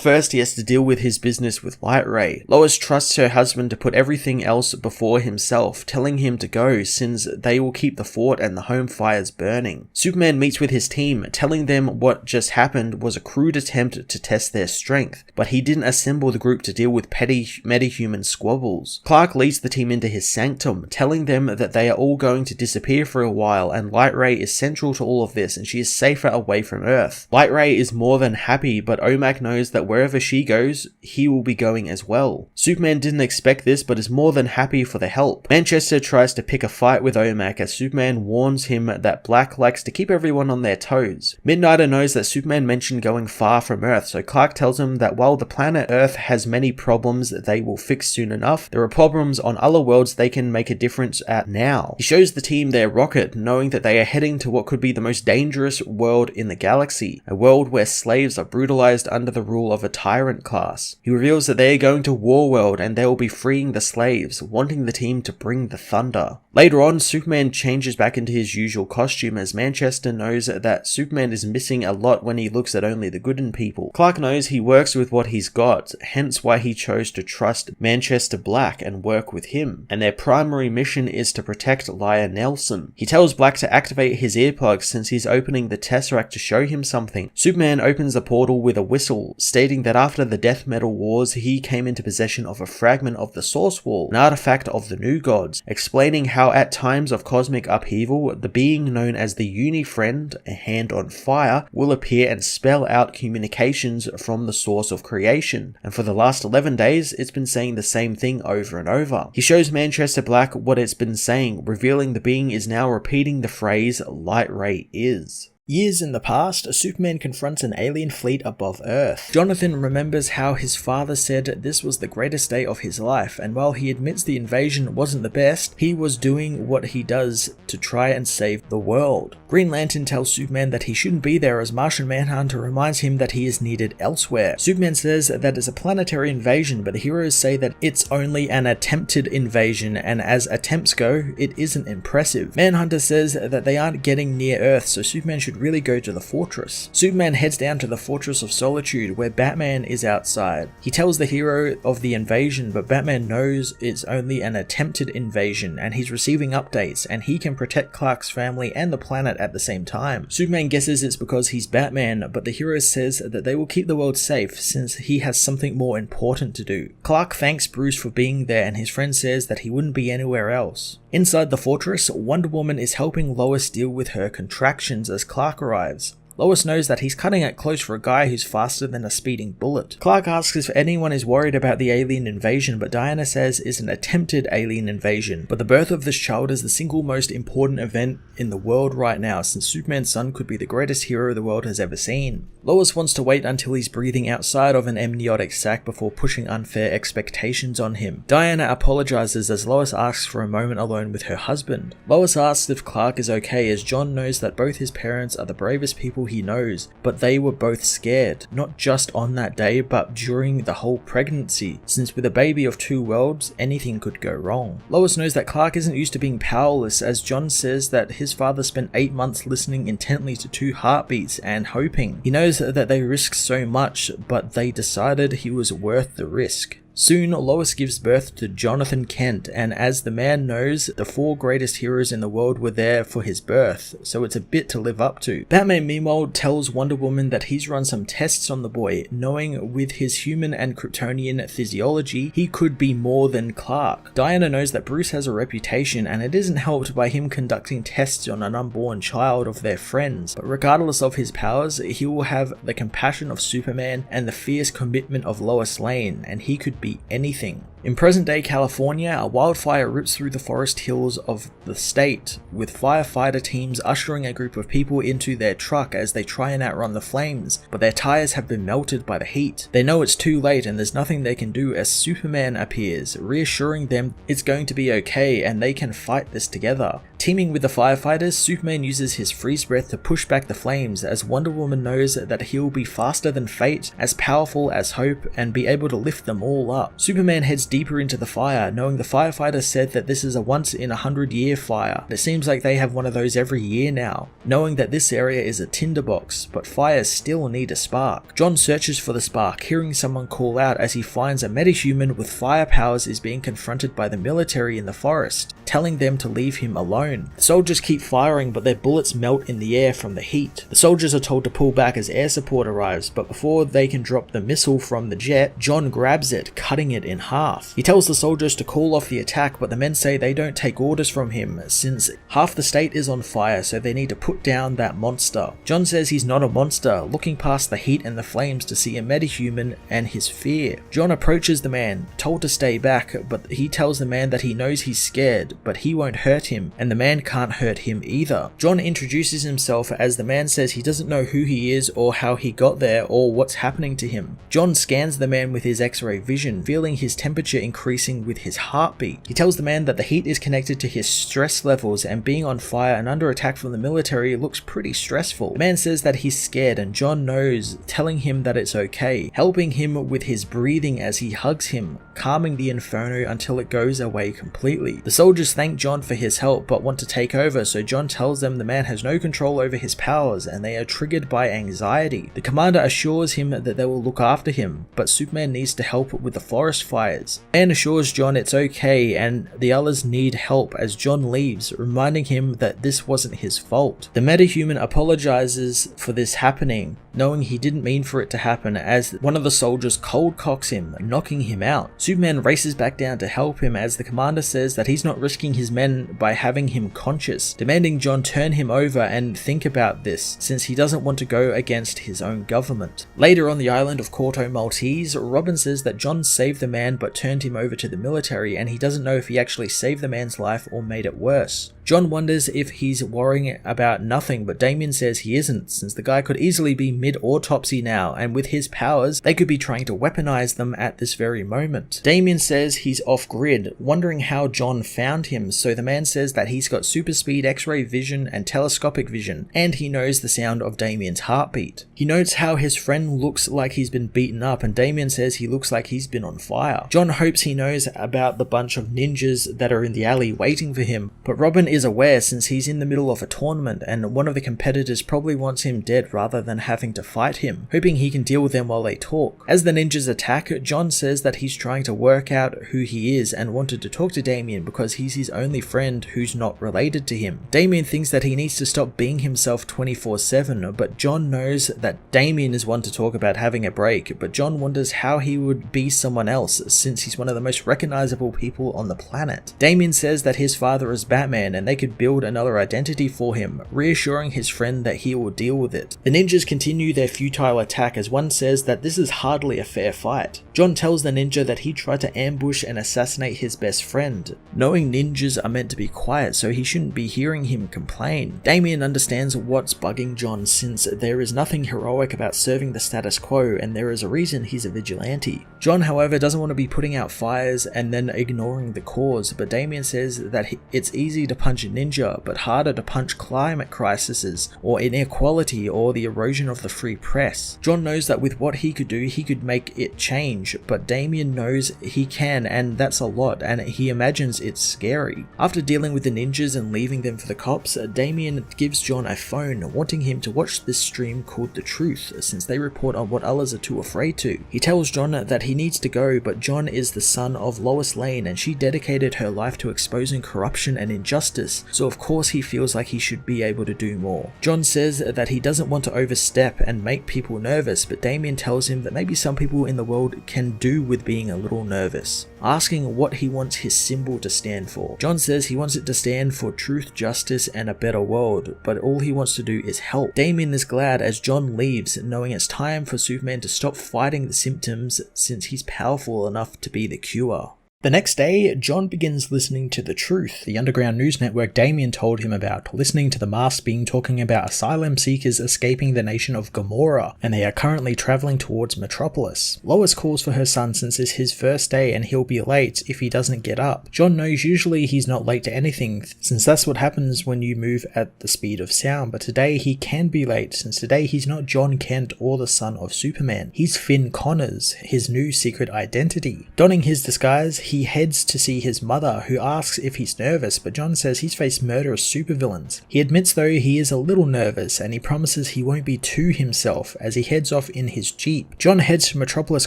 first he has to deal with his business with Light Ray. Lois trusts her husband to put everything else before himself, telling him to go since they will keep the fort and the home fires burning. Superman meets with his team, telling them what just happened was a crude attempt to test their strength, but he didn't assemble the group to deal with petty metahuman squabbles. Clark leads the team into his sanctum, telling them that they are all going to disappear for a while and Light Ray is central to all of this and she is safer away from Earth. Light Ray is more than happy, but OMAC knows that wherever she goes, he will be going as well. Superman didn't expect this but is more than happy for the help. Manchester tries to pick a fight with OMAC as Superman warns him that Black likes to keep everyone on their toes. Midnighter knows that Superman mentioned going far from Earth, so Clark tells him that while the planet Earth has many problems they will fix soon enough, there are problems on other worlds they can make a difference at now. He shows the team their rocket, knowing that they are heading to what could be the most dangerous world in the galaxy, a world where slaves are brutalized under the rule of a tyrant class. He reveals that they are going to WARWORLD and they will be freeing the slaves, wanting the team to bring the thunder. Later on, Superman changes back into his usual costume as Manchester knows that Superman is missing a lot when he looks at only the good in people. Clark knows he works with what he's got, hence why he chose to trust Manchester Black and work with him, and their primary mission is to protect Laya Nelson. He tells Black to activate his earplugs since he's opening the Tesseract to show him something. Superman opens the portal with a whistle, stating that after the Death Metal Wars he came into possession of a fragment of the Source Wall, an artifact of the New Gods, explaining how at times of cosmic upheaval, the being known as the Unifriend, a hand on fire, will appear and spell out communications from the source of creation, and for the last 11 days it's been saying the same thing over and over. He shows Manchester Black what it's been saying, revealing the being is now repeating the phrase Light Ray is. Years in the past, Superman confronts an alien fleet above Earth. Jonathan remembers how his father said this was the greatest day of his life, and while he admits the invasion wasn't the best, he was doing what he does to try and save the world. Green Lantern tells Superman that he shouldn't be there as Martian Manhunter reminds him that he is needed elsewhere. Superman says that it's a planetary invasion, but the heroes say that it's only an attempted invasion, and as attempts go, it isn't impressive. Manhunter says that they aren't getting near Earth, so Superman should really go to the fortress. Superman heads down to the Fortress of Solitude where Batman is outside. He tells the hero of the invasion, but Batman knows it's only an attempted invasion and he's receiving updates and he can protect Clark's family and the planet at the same time. Superman guesses it's because he's Batman, but the hero says that they will keep the world safe since he has something more important to do. Clark thanks Bruce for being there and his friend says that he wouldn't be anywhere else. Inside the fortress, Wonder Woman is helping Lois deal with her contractions as Clark arrives. Lois knows that he's cutting it close for a guy who's faster than a speeding bullet. Clark asks if anyone is worried about the alien invasion, but Diana says it's an attempted alien invasion. But the birth of this child is the single most important event in the world right now, since Superman's son could be the greatest hero the world has ever seen. Lois wants to wait until he's breathing outside of an amniotic sac before pushing unfair expectations on him. Diana apologizes as Lois asks for a moment alone with her husband. Lois asks if Clark is okay as John knows that both his parents are the bravest people he knows, but they were both scared, not just on that day but during the whole pregnancy, since with a baby of two worlds, anything could go wrong. Lois knows that Clark isn't used to being powerless as John says that his father spent 8 months listening intently to 2 heartbeats and hoping. He knows that they risked so much, but they decided he was worth the risk. Soon, Lois gives birth to Jonathan Kent, and as the man knows, the 4 greatest heroes in the world were there for his birth, so it's a bit to live up to. Batman meanwhile tells Wonder Woman that he's run some tests on the boy, knowing with his human and Kryptonian physiology, he could be more than Clark. Diana knows that Bruce has a reputation, and it isn't helped by him conducting tests on an unborn child of their friends, but regardless of his powers, he will have the compassion of Superman and the fierce commitment of Lois Lane, and he could be anything. In present-day California, a wildfire rips through the forest hills of the state, with firefighter teams ushering a group of people into their truck as they try and outrun the flames, but their tires have been melted by the heat. They know it's too late and there's nothing they can do as Superman appears, reassuring them it's going to be okay and they can fight this together. Teaming with the firefighters, Superman uses his freeze breath to push back the flames, as Wonder Woman knows that he'll be faster than fate, as powerful as hope, and be able to lift them all up. Superman heads deeper into the fire, knowing the firefighters said that this is a once in 100-year fire. It seems like they have one of those every year now, knowing that this area is a tinderbox, but fires still need a spark. John searches for the spark, hearing someone call out as he finds a metahuman with fire powers is being confronted by the military in the forest, telling them to leave him alone. The soldiers keep firing, but their bullets melt in the air from the heat. The soldiers are told to pull back as air support arrives, but before they can drop the missile from the jet, John grabs it, cutting it in half. He tells the soldiers to call off the attack, but the men say they don't take orders from him, since half the state is on fire, so they need to put down that monster. John says he's not a monster, looking past the heat and the flames to see a metahuman and his fear. John approaches the man, told to stay back, but he tells the man that he knows he's scared, but he won't hurt him, and the man can't hurt him either. John introduces himself as the man says he doesn't know who he is or how he got there or what's happening to him. John scans the man with his X-ray vision, feeling his temperature increasing with his heartbeat. He tells the man that the heat is connected to his stress levels, and being on fire and under attack from the military looks pretty stressful. The man says that he's scared, and John knows, telling him that it's okay, helping him with his breathing as he hugs him, calming the inferno until it goes away completely. The soldiers thank John for his help, but want to take over, so John tells them the man has no control over his powers and they are triggered by anxiety. The commander assures him that they will look after him, but Superman needs to help with the forest fires. The man assures John it's okay and the others need help as John leaves, reminding him that this wasn't his fault. The metahuman apologizes for this happening, knowing he didn't mean for it to happen, as one of the soldiers cold cocks him, knocking him out. Superman races back down to help him, as the commander says that he's not risking his men by having him conscious, demanding John turn him over and think about this, since he doesn't want to go against his own government. Later on the island of Corto Maltese, Robin says that John saved the man but turned him over to the military, and he doesn't know if he actually saved the man's life or made it worse. John wonders if he's worrying about nothing, but Damian says he isn't, since the guy could easily be mid-autopsy now, and with his powers, they could be trying to weaponize them at this very moment. Damian says he's off-grid, wondering how John found him, so the man says that he's got super speed X-ray vision and telescopic vision, and he knows the sound of Damian's heartbeat. He notes how his friend looks like he's been beaten up, and Damian says he looks like he's been on fire. John hopes he knows about the bunch of ninjas that are in the alley waiting for him, but Robin is aware since he's in the middle of a tournament and one of the competitors probably wants him dead rather than having to fight him, hoping he can deal with them while they talk. As the ninjas attack, John says that he's trying to work out who he is and wanted to talk to Damian because he's his only friend who's not related to him. Damian thinks that he needs to stop being himself 24/7, but John knows that Damian is one to talk about having a break, but John wonders how he would be someone else since he's one of the most recognizable people on the planet. Damian says that his father is Batman and they could build another identity for him, reassuring his friend that he will deal with it. The ninjas continue their futile attack as one says that this is hardly a fair fight. John tells the ninja that he tried to ambush and assassinate his best friend, knowing ninjas are meant to be quiet so he shouldn't be hearing him complain. Damian understands what's bugging John since there is nothing heroic about serving the status quo and there is a reason he's a vigilante. John, however, doesn't want to be putting out fires and then ignoring the cause, but Damian says that it's easy to punch a ninja, but harder to punch climate crises or inequality or the erosion of the free press. John knows that with what he could do, he could make it change, but Damian knows he can, and that's a lot, and he imagines it's scary. After dealing with the ninjas and leaving them for the cops, Damian gives John a phone, wanting him to watch this stream called The Truth, since they report on what others are too afraid to. He tells John that he needs to go, but John is the son of Lois Lane, and she dedicated her life to exposing corruption and injustice, so of course he feels like he should be able to do more. John says that he doesn't want to overstep and make people nervous, but Damian tells him that maybe some people in the world can do with being a little nervous, asking what he wants his symbol to stand for. John says he wants it to stand for truth, justice, and a better world, but all he wants to do is help. Damian is glad as John leaves, knowing it's time for Superman to stop fighting the symptoms since he's powerful enough to be the cure. The next day, John begins listening to The Truth, the underground news network Damien told him about, listening to the masked being talking about asylum seekers escaping the nation of Gomorrah, and they are currently traveling towards Metropolis. Lois calls for her son since it's his first day and he'll be late if he doesn't get up. John knows usually he's not late to anything, since that's what happens when you move at the speed of sound, but today he can be late, since today he's not John Kent or the son of Superman. He's Finn Connors, his new secret identity. Donning his disguise, he heads to see his mother, who asks if he's nervous, but John says he's faced murderous supervillains. He admits though he is a little nervous, and he promises he won't be too himself as he heads off in his Jeep. John heads to Metropolis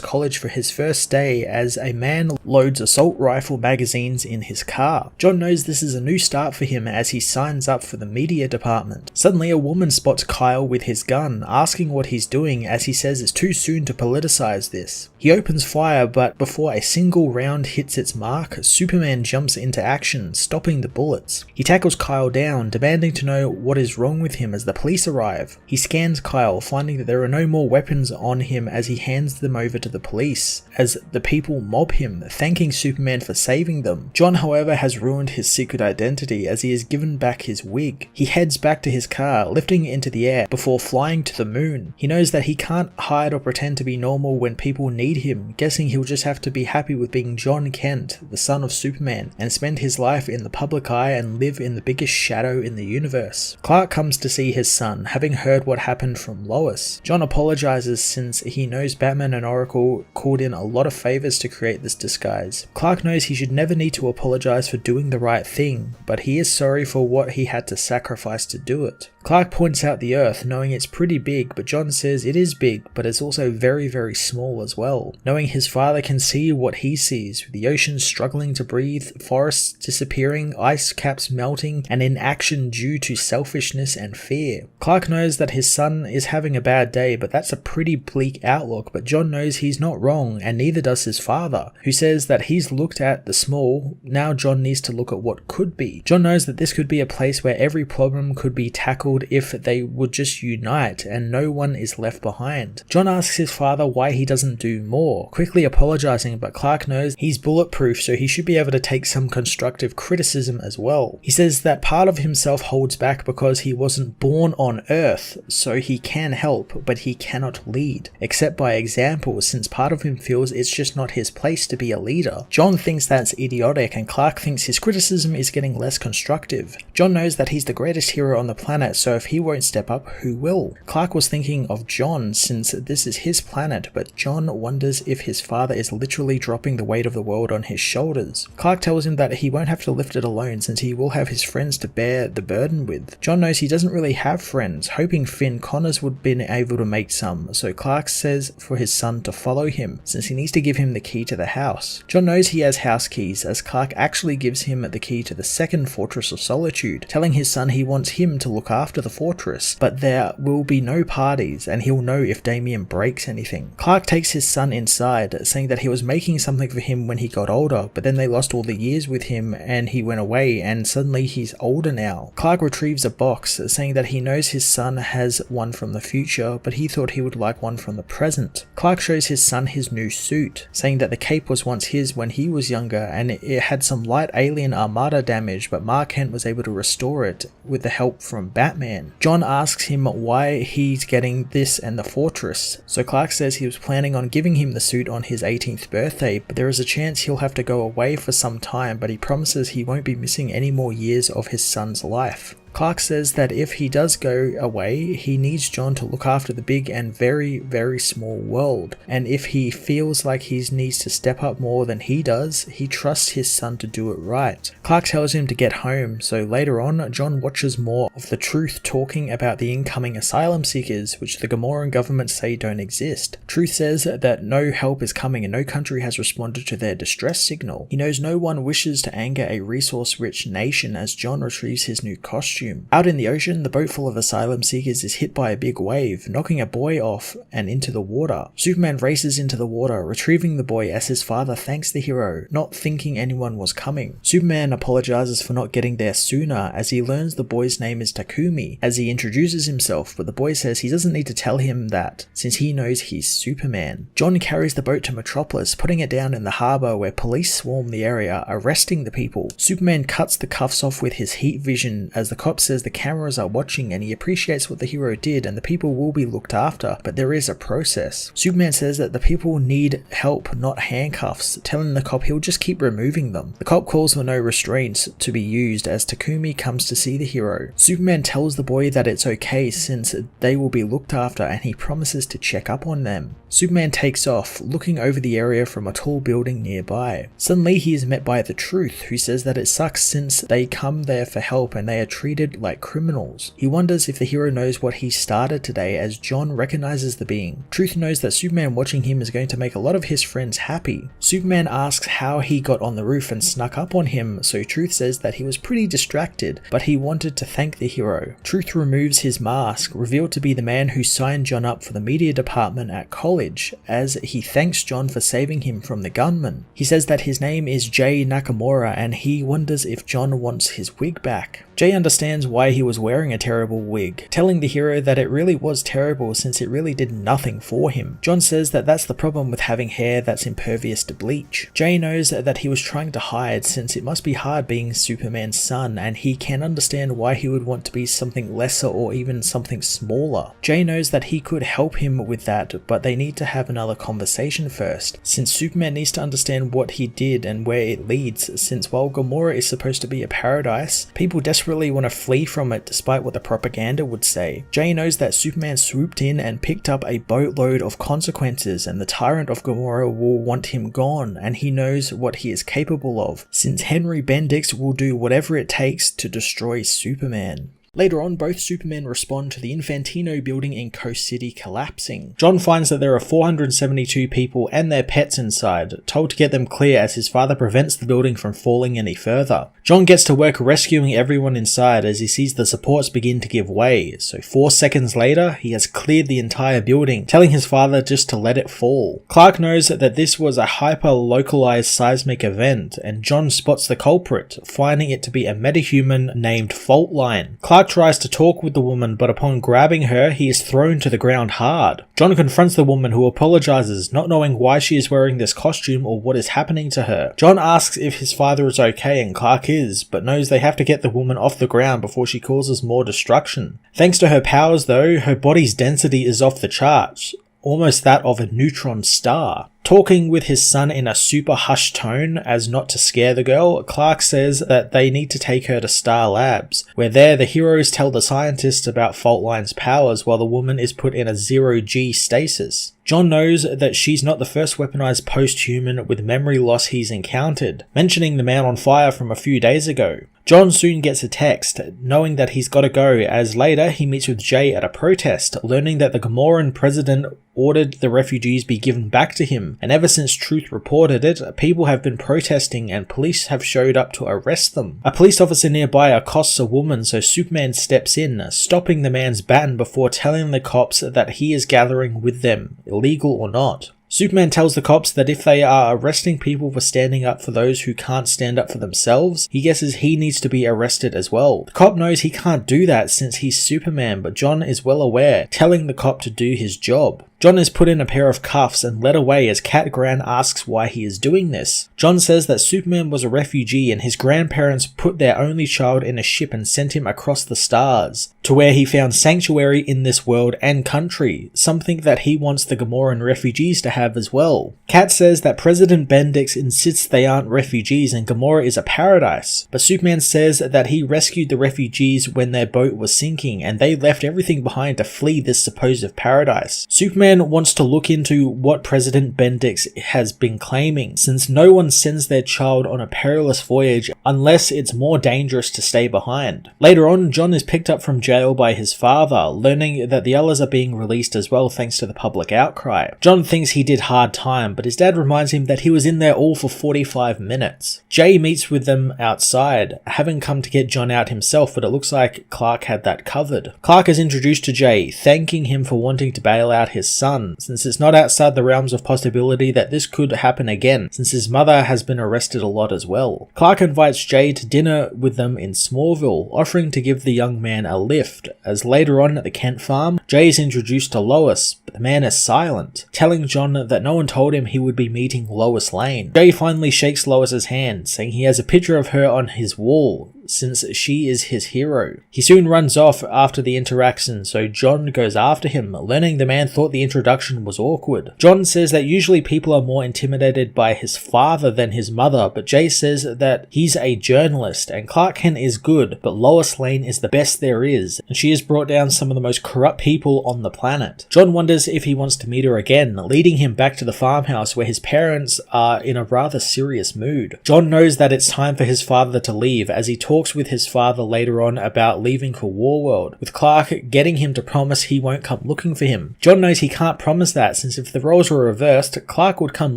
College for his first day as a man loads assault rifle magazines in his car. John knows this is a new start for him as he signs up for the media department. Suddenly a woman spots Kyle with his gun, asking what he's doing as he says it's too soon to politicize this. He opens fire, but before a single round hits its mark, Superman jumps into action, stopping the bullets. He tackles Kyle down, demanding to know what is wrong with him as the police arrive. He scans Kyle, finding that there are no more weapons on him as he hands them over to the police, as the people mob him, thanking Superman for saving them. John, however, has ruined his secret identity as he has given back his wig. He heads back to his car, lifting it into the air before flying to the moon. He knows that he can't hide or pretend to be normal when people need him, guessing he'll just have to be happy with being John Kent, the son of Superman, and spend his life in the public eye and live in the biggest shadow in the universe. Clark comes to see his son, having heard what happened from Lois. John apologizes since he knows Batman and Oracle called in a lot of favors to create this disguise. Clark knows he should never need to apologize for doing the right thing, but he is sorry for what he had to sacrifice to do it. Clark points out the Earth, knowing it's pretty big, but John says it is big, but it's also very, very small as well. Knowing his father can see what he sees, with the ocean struggling to breathe, forests disappearing, ice caps melting, and inaction due to selfishness and fear. Clark knows that his son is having a bad day, but that's a pretty bleak outlook, but John knows he's not wrong, and neither does his father, who says that he's looked at the small, now John needs to look at what could be. John knows that this could be a place where every problem could be tackled if they would just unite and no one is left behind. John asks his father why he doesn't do more, quickly apologizing, but Clark knows he's bulletproof, so he should be able to take some constructive criticism as well. He says that part of himself holds back because he wasn't born on Earth, so he can help, but he cannot lead, except by example, since part of him feels it's just not his place to be a leader. John thinks that's idiotic, and Clark thinks his criticism is getting less constructive. John knows that he's the greatest hero on the planet, so if he won't step up, who will? Clark was thinking of John since this is his planet, but John wonders if his father is literally dropping the weight of the world on his shoulders. Clark tells him that he won't have to lift it alone since he will have his friends to bear the burden with. John knows he doesn't really have friends, hoping Finn Connors would be able to make some, so Clark says for his son to follow him since he needs to give him the key to the house. John knows he has house keys as Clark actually gives him the key to the second Fortress of Solitude, telling his son he wants him to look after the fortress, but there will be no parties and he'll know if Damien breaks anything. Clark takes his son inside, saying that he was making something for him when he got older, but then they lost all the years with him and he went away and suddenly he's older now. Clark retrieves a box, saying that he knows his son has one from the future, but he thought he would like one from the present. Clark shows his son his new suit, saying that the cape was once his when he was younger and it had some light alien armada damage, but Mark Kent was able to restore it with the help from Batman. John asks him why he's getting this and the fortress, so Clark says he was planning on giving him the suit on his 18th birthday, but there is a chance he'll have to go away for some time, but he promises he won't be missing any more years of his son's life. Clark says that if he does go away, he needs John to look after the big and very, very small world, and if he feels like he needs to step up more than he does, he trusts his son to do it right. Clark tells him to get home, so later on, John watches more of The Truth talking about the incoming asylum seekers, which the Gamoran government say don't exist. Truth says that no help is coming and no country has responded to their distress signal. He knows no one wishes to anger a resource-rich nation as John retrieves his new costume costume. Out in the ocean, the boat full of asylum seekers is hit by a big wave, knocking a boy off and into the water. Superman races into the water, retrieving the boy as his father thanks the hero, not thinking anyone was coming. Superman apologizes for not getting there sooner as he learns the boy's name is Takumi as he introduces himself, but the boy says he doesn't need to tell him that since he knows he's Superman. John carries the boat to Metropolis, putting it down in the harbour where police swarm the area, arresting the people. Superman cuts the cuffs off with his heat vision as the cop says the cameras are watching and he appreciates what the hero did and the people will be looked after, but there is a process. Superman says that the people need help, not handcuffs, telling the cop he'll just keep removing them. The cop calls for no restraints to be used as Takumi comes to see the hero. Superman tells the boy that it's okay since they will be looked after and he promises to check up on them. Superman takes off, looking over the area from a tall building nearby. Suddenly he is met by the Truth, who says that it sucks since they come there for help and they are treated like criminals. He wonders if the hero knows what he started today as John recognizes the being. Truth knows that Superman watching him is going to make a lot of his friends happy. Superman asks how he got on the roof and snuck up on him, so Truth says that he was pretty distracted, but he wanted to thank the hero. Truth removes his mask, revealed to be the man who signed John up for the media department at college, as he thanks John for saving him from the gunman. He says that his name is Jay Nakamura and he wonders if John wants his wig back. Jay understands why he was wearing a terrible wig, telling the hero that it really was terrible since it really did nothing for him. John says that that's the problem with having hair that's impervious to bleach. Jay knows that he was trying to hide since it must be hard being Superman's son and he can understand why he would want to be something lesser or even something smaller. Jay knows that he could help him with that, but they need to have another conversation first, since Superman needs to understand what he did and where it leads, since while Gomorrah is supposed to be a paradise, people desperately want to flee from it despite what the propaganda would say. Jay knows that Superman swooped in and picked up a boatload of consequences and the tyrant of Gomorrah will want him gone, and he knows what he is capable of, since Henry Bendix will do whatever it takes to destroy Superman. Later on, both Supermen respond to the Infantino building in Coast City collapsing. John finds that there are 472 people and their pets inside, told to get them clear as his father prevents the building from falling any further. John gets to work rescuing everyone inside as he sees the supports begin to give way, so 4 seconds later, he has cleared the entire building, telling his father just to let it fall. Clark knows that this was a hyper-localized seismic event, and John spots the culprit, finding it to be a metahuman named Faultline. Clark tries to talk with the woman, but upon grabbing her, he is thrown to the ground hard. John confronts the woman, who apologizes, not knowing why she is wearing this costume or what is happening to her. John asks if his father is okay, and Clark is, but knows they have to get the woman off the ground before she causes more destruction. Thanks to her powers though, her body's density is off the charts, almost that of a neutron star. Talking with his son in a super hushed tone as not to scare the girl, Clark says that they need to take her to Star Labs, where there the heroes tell the scientists about Faultline's powers while the woman is put in a 0G stasis. John knows that she's not the first weaponized post-human with memory loss he's encountered, mentioning the man on fire from a few days ago. John soon gets a text, knowing that he's gotta go, as later he meets with Jay at a protest, learning that the Gamoran president ordered the refugees be given back to him, and ever since Truth reported it, people have been protesting and police have showed up to arrest them. A police officer nearby accosts a woman, so Superman steps in, stopping the man's baton before telling the cops that he is gathering with them, illegal or not. Superman tells the cops that if they are arresting people for standing up for those who can't stand up for themselves, he guesses he needs to be arrested as well. The cop knows he can't do that since he's Superman, but John is well aware, telling the cop to do his job. John is put in a pair of cuffs and led away as Cat Grant asks why he is doing this. John says that Superman was a refugee and his grandparents put their only child in a ship and sent him across the stars, to where he found sanctuary in this world and country, something that he wants the Gamoran refugees to have as well. Cat says that President Bendix insists they aren't refugees and Gomorrah is a paradise, but Superman says that he rescued the refugees when their boat was sinking and they left everything behind to flee this supposed paradise. Superman Superman wants to look into what President Bendix has been claiming, since no one sends their child on a perilous voyage unless it's more dangerous to stay behind. Later on, John is picked up from jail by his father, learning that the others are being released as well thanks to the public outcry. John thinks he did hard time, but his dad reminds him that he was in there all for 45 minutes. Jay meets with them outside, having come to get John out himself, but it looks like Clark had that covered. Clark is introduced to Jay, thanking him for wanting to bail out his son, since it's not outside the realms of possibility that this could happen again, since his mother has been arrested a lot as well. Clark invites Jay to dinner with them in Smallville, offering to give the young man a lift, as later on at the Kent farm, Jay is introduced to Lois, but the man is silent, telling John that no one told him he would be meeting Lois Lane. Jay finally shakes Lois's hand, saying he has a picture of her on his wall, since she is his hero. He soon runs off after the interaction, so John goes after him, learning the man thought the introduction was awkward. John says that usually people are more intimidated by his father than his mother, but Jay says that he's a journalist, and Clark Kent is good, but Lois Lane is the best there is, and she has brought down some of the most corrupt people on the planet. John wonders if he wants to meet her again, leading him back to the farmhouse where his parents are in a rather serious mood. John knows that it's time for his father to leave, as he talks with his father later on about leaving for WARWORLD, with Clark getting him to promise he won't come looking for him. John knows he can't promise that, since if the roles were reversed, Clark would come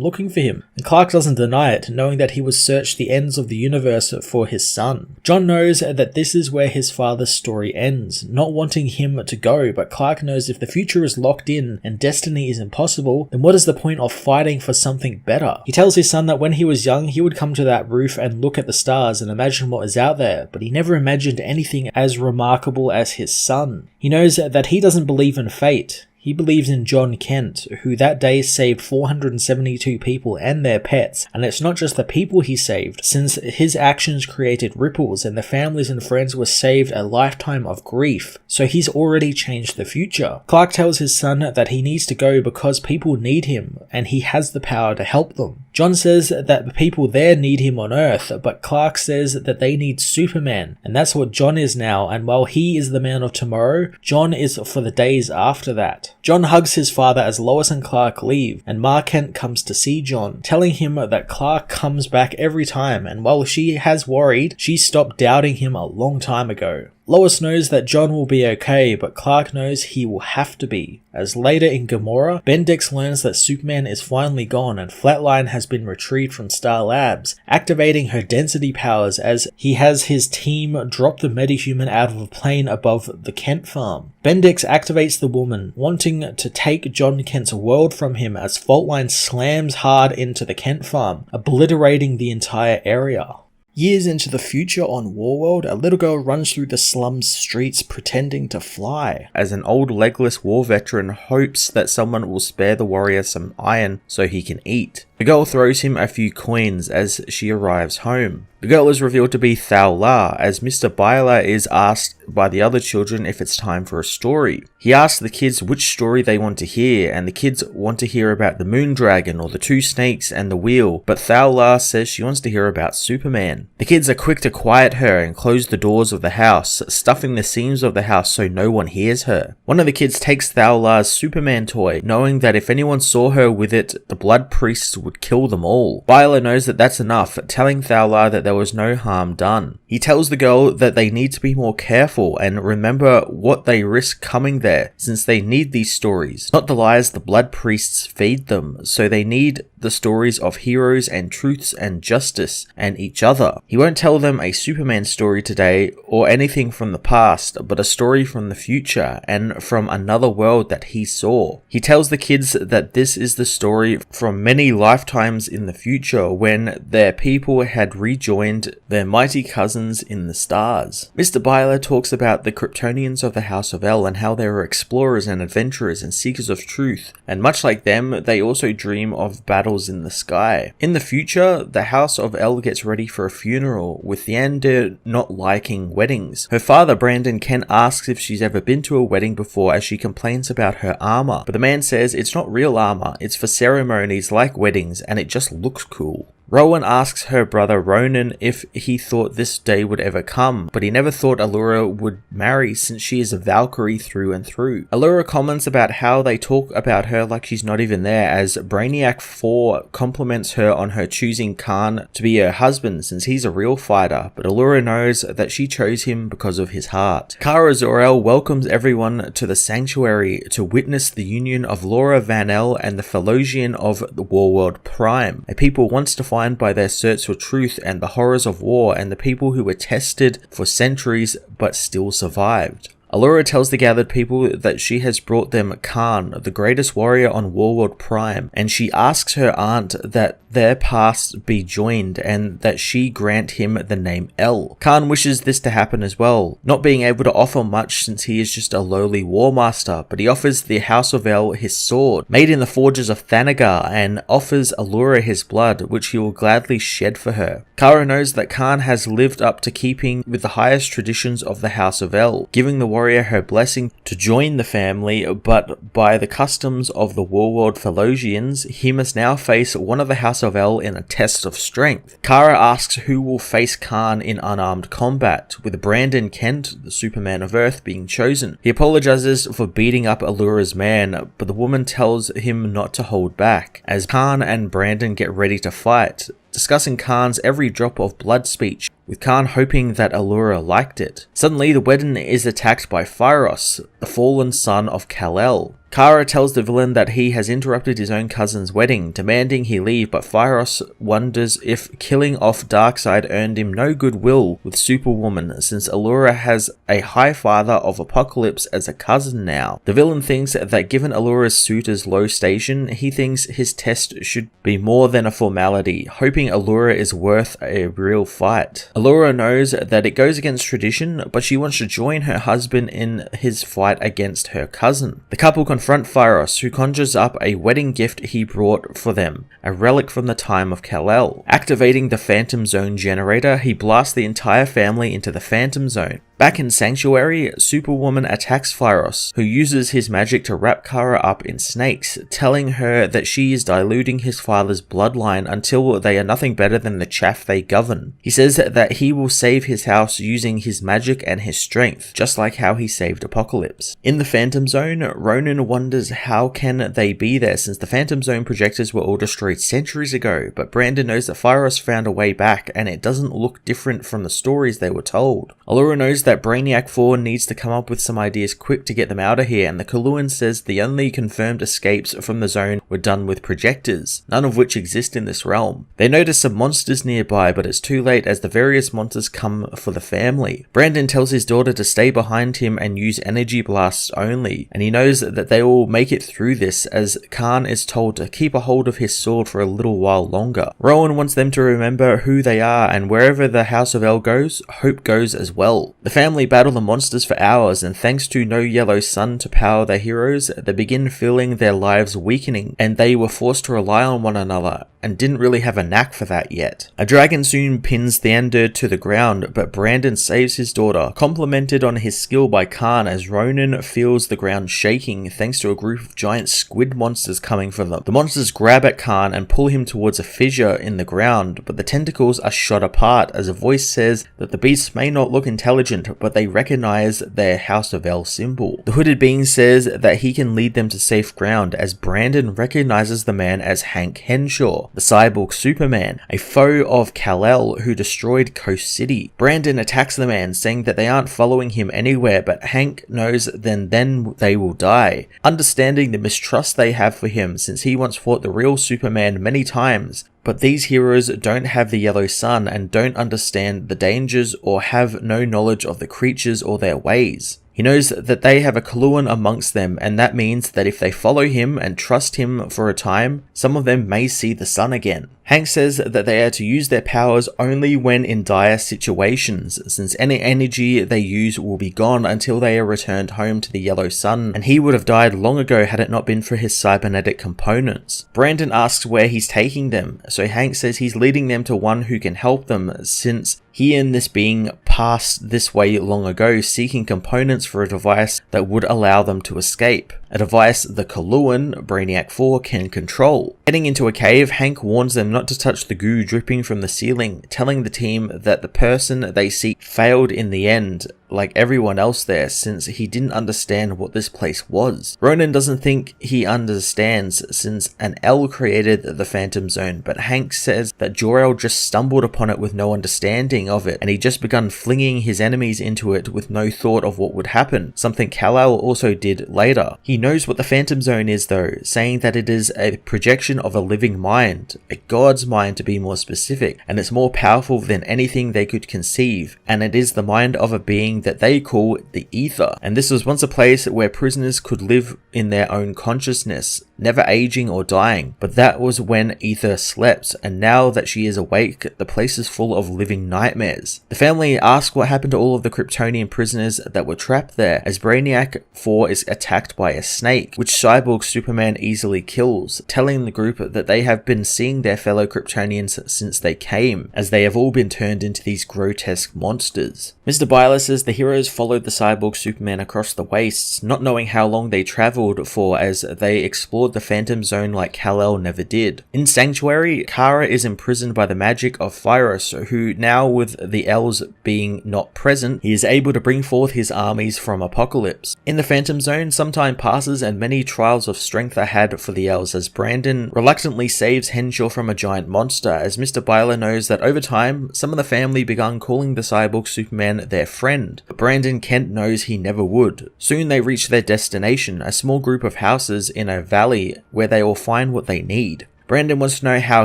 looking for him, and Clark doesn't deny it, knowing that he would search the ends of the universe for his son. John knows that this is where his father's story ends, not wanting him to go, but Clark knows if the future is locked in and destiny is impossible, then what is the point of fighting for something better? He tells his son that when he was young, he would come to that roof and look at the stars and imagine what is out there, but he never imagined anything as remarkable as his son. He knows that he doesn't believe in fate. He believes in John Kent, who that day saved 472 people and their pets, and it's not just the people he saved, since his actions created ripples and the families and friends were saved a lifetime of grief, so he's already changed the future. Clark tells his son that he needs to go because people need him, and he has the power to help them. John says that the people there need him on Earth, but Clark says that they need Superman, and that's what John is now, and while he is the man of tomorrow, John is for the days after that. John hugs his father as Lois and Clark leave, and Ma Kent comes to see John, telling him that Clark comes back every time, and while she has worried, she stopped doubting him a long time ago. Lois knows that John will be okay, but Clark knows he will have to be, as later in Gamora, Bendix learns that Superman is finally gone and Flatline has been retrieved from Star Labs, activating her density powers as he has his team drop the metahuman out of a plane above the Kent farm. Bendix activates the woman, wanting to take John Kent's world from him as Faultline slams hard into the Kent farm, obliterating the entire area. Years into the future on WARWORLD, a little girl runs through the slums streets pretending to fly, as an old legless war veteran hopes that someone will spare the warrior some iron so he can eat. The girl throws him a few coins as she arrives home. The girl is revealed to be Kal-El, as Mr. Byler is asked by the other children if it's time for a story. He asks the kids which story they want to hear, and the kids want to hear about the moon dragon or the two snakes and the wheel, but Kal-El says she wants to hear about Superman. The kids are quick to quiet her and close the doors of the house, stuffing the seams of the house so no one hears her. One of the kids takes Kal-El's Superman toy, knowing that if anyone saw her with it, the blood priests would kill them all. Byler knows that that's enough, telling Kal-El that there was no harm done. He tells the girl that they need to be more careful and remember what they risk coming there, since they need these stories, not the lies the blood priests feed them, so they need the stories of heroes and truths and justice and each other. He won't tell them a Superman story today or anything from the past, but a story from the future and from another world that he saw. He tells the kids that this is the story from many lifetimes in the future when their people had rejoined their mighty cousins in the stars. Mr. Byler talks about the Kryptonians of the House of El and how they were explorers and adventurers and seekers of truth, and much like them, they also dream of battles in the sky. In the future, the House of El gets ready for a funeral, with Yandere not liking weddings. Her father, Brandon Kent, asks if she's ever been to a wedding before as she complains about her armor, but the man says it's not real armor, it's for ceremonies like weddings and it just looks cool. Rowan asks her brother Ronan if he thought this day would ever come, but he never thought Allura would marry since she is a Valkyrie through and through. Allura comments about how they talk about her like she's not even there, as Brainiac 4 compliments her on her choosing Khan to be her husband since he's a real fighter, but Allura knows that she chose him because of his heart. Kara Zor-El welcomes everyone to the Sanctuary to witness the union of Laura Van-El and the Philosian of the Warworld Prime, a people once defined by their search for truth and the horrors of war, and the people who were tested for centuries but still survived. Allura tells the gathered people that she has brought them Khan, the greatest warrior on Warworld Prime, and she asks her aunt that their paths be joined and that she grant him the name El. Khan wishes this to happen as well, not being able to offer much since he is just a lowly war master, but he offers the House of El his sword, made in the forges of Thanagar, and offers Allura his blood, which he will gladly shed for her. Kara knows that Khan has lived up to keeping with the highest traditions of the House of El, giving the warrior her blessing to join the family, but by the customs of the Warworld Philosians, he must now face one of the House of El in a test of strength. Kara asks who will face Khan in unarmed combat, with Brandon Kent, the Superman of Earth, being chosen. He apologizes for beating up Allura's man, but the woman tells him not to hold back, as Khan and Brandon get ready to fight, discussing Khan's every drop of blood speech, with Khan hoping that Allura liked it. Suddenly, the wedding is attacked by Phyros, the fallen son of Kal-El. Kara tells the villain that he has interrupted his own cousin's wedding, demanding he leave, but Phyros wonders if killing off Darkseid earned him no goodwill with Superwoman, since Allura has a High Father of Apocalypse as a cousin now. The villain thinks that given Allura's suitor's low station, he thinks his test should be more than a formality, hoping Allura is worth a real fight. Allura knows that it goes against tradition, but she wants to join her husband in his fight against her cousin. The couple confront Phyros, who conjures up a wedding gift he brought for them, a relic from the time of Kal-El. Activating the Phantom Zone generator, he blasts the entire family into the Phantom Zone. Back in Sanctuary, Superwoman attacks Phyros, who uses his magic to wrap Kara up in snakes, telling her that she is diluting his father's bloodline until they are nothing better than the chaff they govern. He says that he will save his house using his magic and his strength, just like how he saved Apocalypse. In the Phantom Zone, Ronan wonders how can they be there since the Phantom Zone projectors were all destroyed centuries ago, but Brandon knows that Phyros found a way back and it doesn't look different from the stories they were told. Allura knows that Brainiac 4 needs to come up with some ideas quick to get them out of here, and the Kaluan says the only confirmed escapes from the zone were done with projectors, none of which exist in this realm. They notice some monsters nearby, but it's too late as the various monsters come for the family. Brandon tells his daughter to stay behind him and use energy blasts only, and he knows that they will make it through this, as Khan is told to keep a hold of his sword for a little while longer. Rowan wants them to remember who they are, and wherever the House of El goes, Hope goes as well. The family battle the monsters for hours, and thanks to no yellow sun to power their heroes, they begin feeling their lives weakening, and they were forced to rely on one another, and didn't really have a knack for that yet. A dragon soon pins Thunder to the ground, but Brandon saves his daughter, complimented on his skill by Khan, as Ronan feels the ground shaking thanks to a group of giant squid monsters coming for them. The monsters grab at Khan and pull him towards a fissure in the ground, but the tentacles are shot apart as a voice says that the beasts may not look intelligent, but they recognize their House of El symbol. The hooded being says that he can lead them to safe ground, as Brandon recognizes the man as Hank Henshaw, the cyborg Superman, a foe of Kal-El who destroyed Coast City. Brandon attacks the man, saying that they aren't following him anywhere, but Hank knows then they will die, understanding the mistrust they have for him since he once fought the real Superman many times. But these heroes don't have the yellow sun and don't understand the dangers or have no knowledge of the creatures or their ways. He knows that they have a Kaluan amongst them, and that means that if they follow him and trust him for a time, some of them may see the sun again. Hank says that they are to use their powers only when in dire situations, since any energy they use will be gone until they are returned home to the yellow sun, and he would have died long ago had it not been for his cybernetic components. Brandon asks where he's taking them, so Hank says he's leading them to one who can help them, since he and this being passed this way long ago seeking components for a device that would allow them to escape. a device the Kal-El Brainiac 4 can control. Heading into a cave, Hank warns them not to touch the goo dripping from the ceiling, telling the team that the person they seek failed in the end, like everyone else there, since he didn't understand what this place was. Ronan doesn't think he understands since an L created the Phantom Zone, but Hank says that Jor-El just stumbled upon it with no understanding of it, and he just begun flinging his enemies into it with no thought of what would happen, something Kal-El also did later. He knows what the Phantom Zone is though, saying that it is a projection of a living mind, a god's mind to be more specific, and it's more powerful than anything they could conceive, and it is the mind of a being that they call the Ether. And this was once a place where prisoners could live in their own consciousness, never aging or dying, but that was when Ether slept, and now that she is awake, the place is full of living nightmares. The family ask what happened to all of the Kryptonian prisoners that were trapped there, as Brainiac 4 is attacked by a snake, which Cyborg Superman easily kills, telling the group that they have been seeing their fellow Kryptonians since they came, as they have all been turned into these grotesque monsters. Mr. Byler says the heroes followed the Cyborg Superman across the wastes, not knowing how long they travelled for, as they explored the Phantom Zone like Kal-El never did. In Sanctuary, Kara is imprisoned by the magic of Phyrus, who now, with the L's being not present, he is able to bring forth his armies from Apocalypse. In the Phantom Zone, some time passes and many trials of strength are had for the L's, as Brandon reluctantly saves Henshaw from a giant monster, as Mr. Byler knows that over time, some of the family began calling the Cyborg Superman their friend, but Brandon Kent knows he never would. Soon they reach their destination, a small group of houses in a valley where they will find what they need. Brandon wants to know how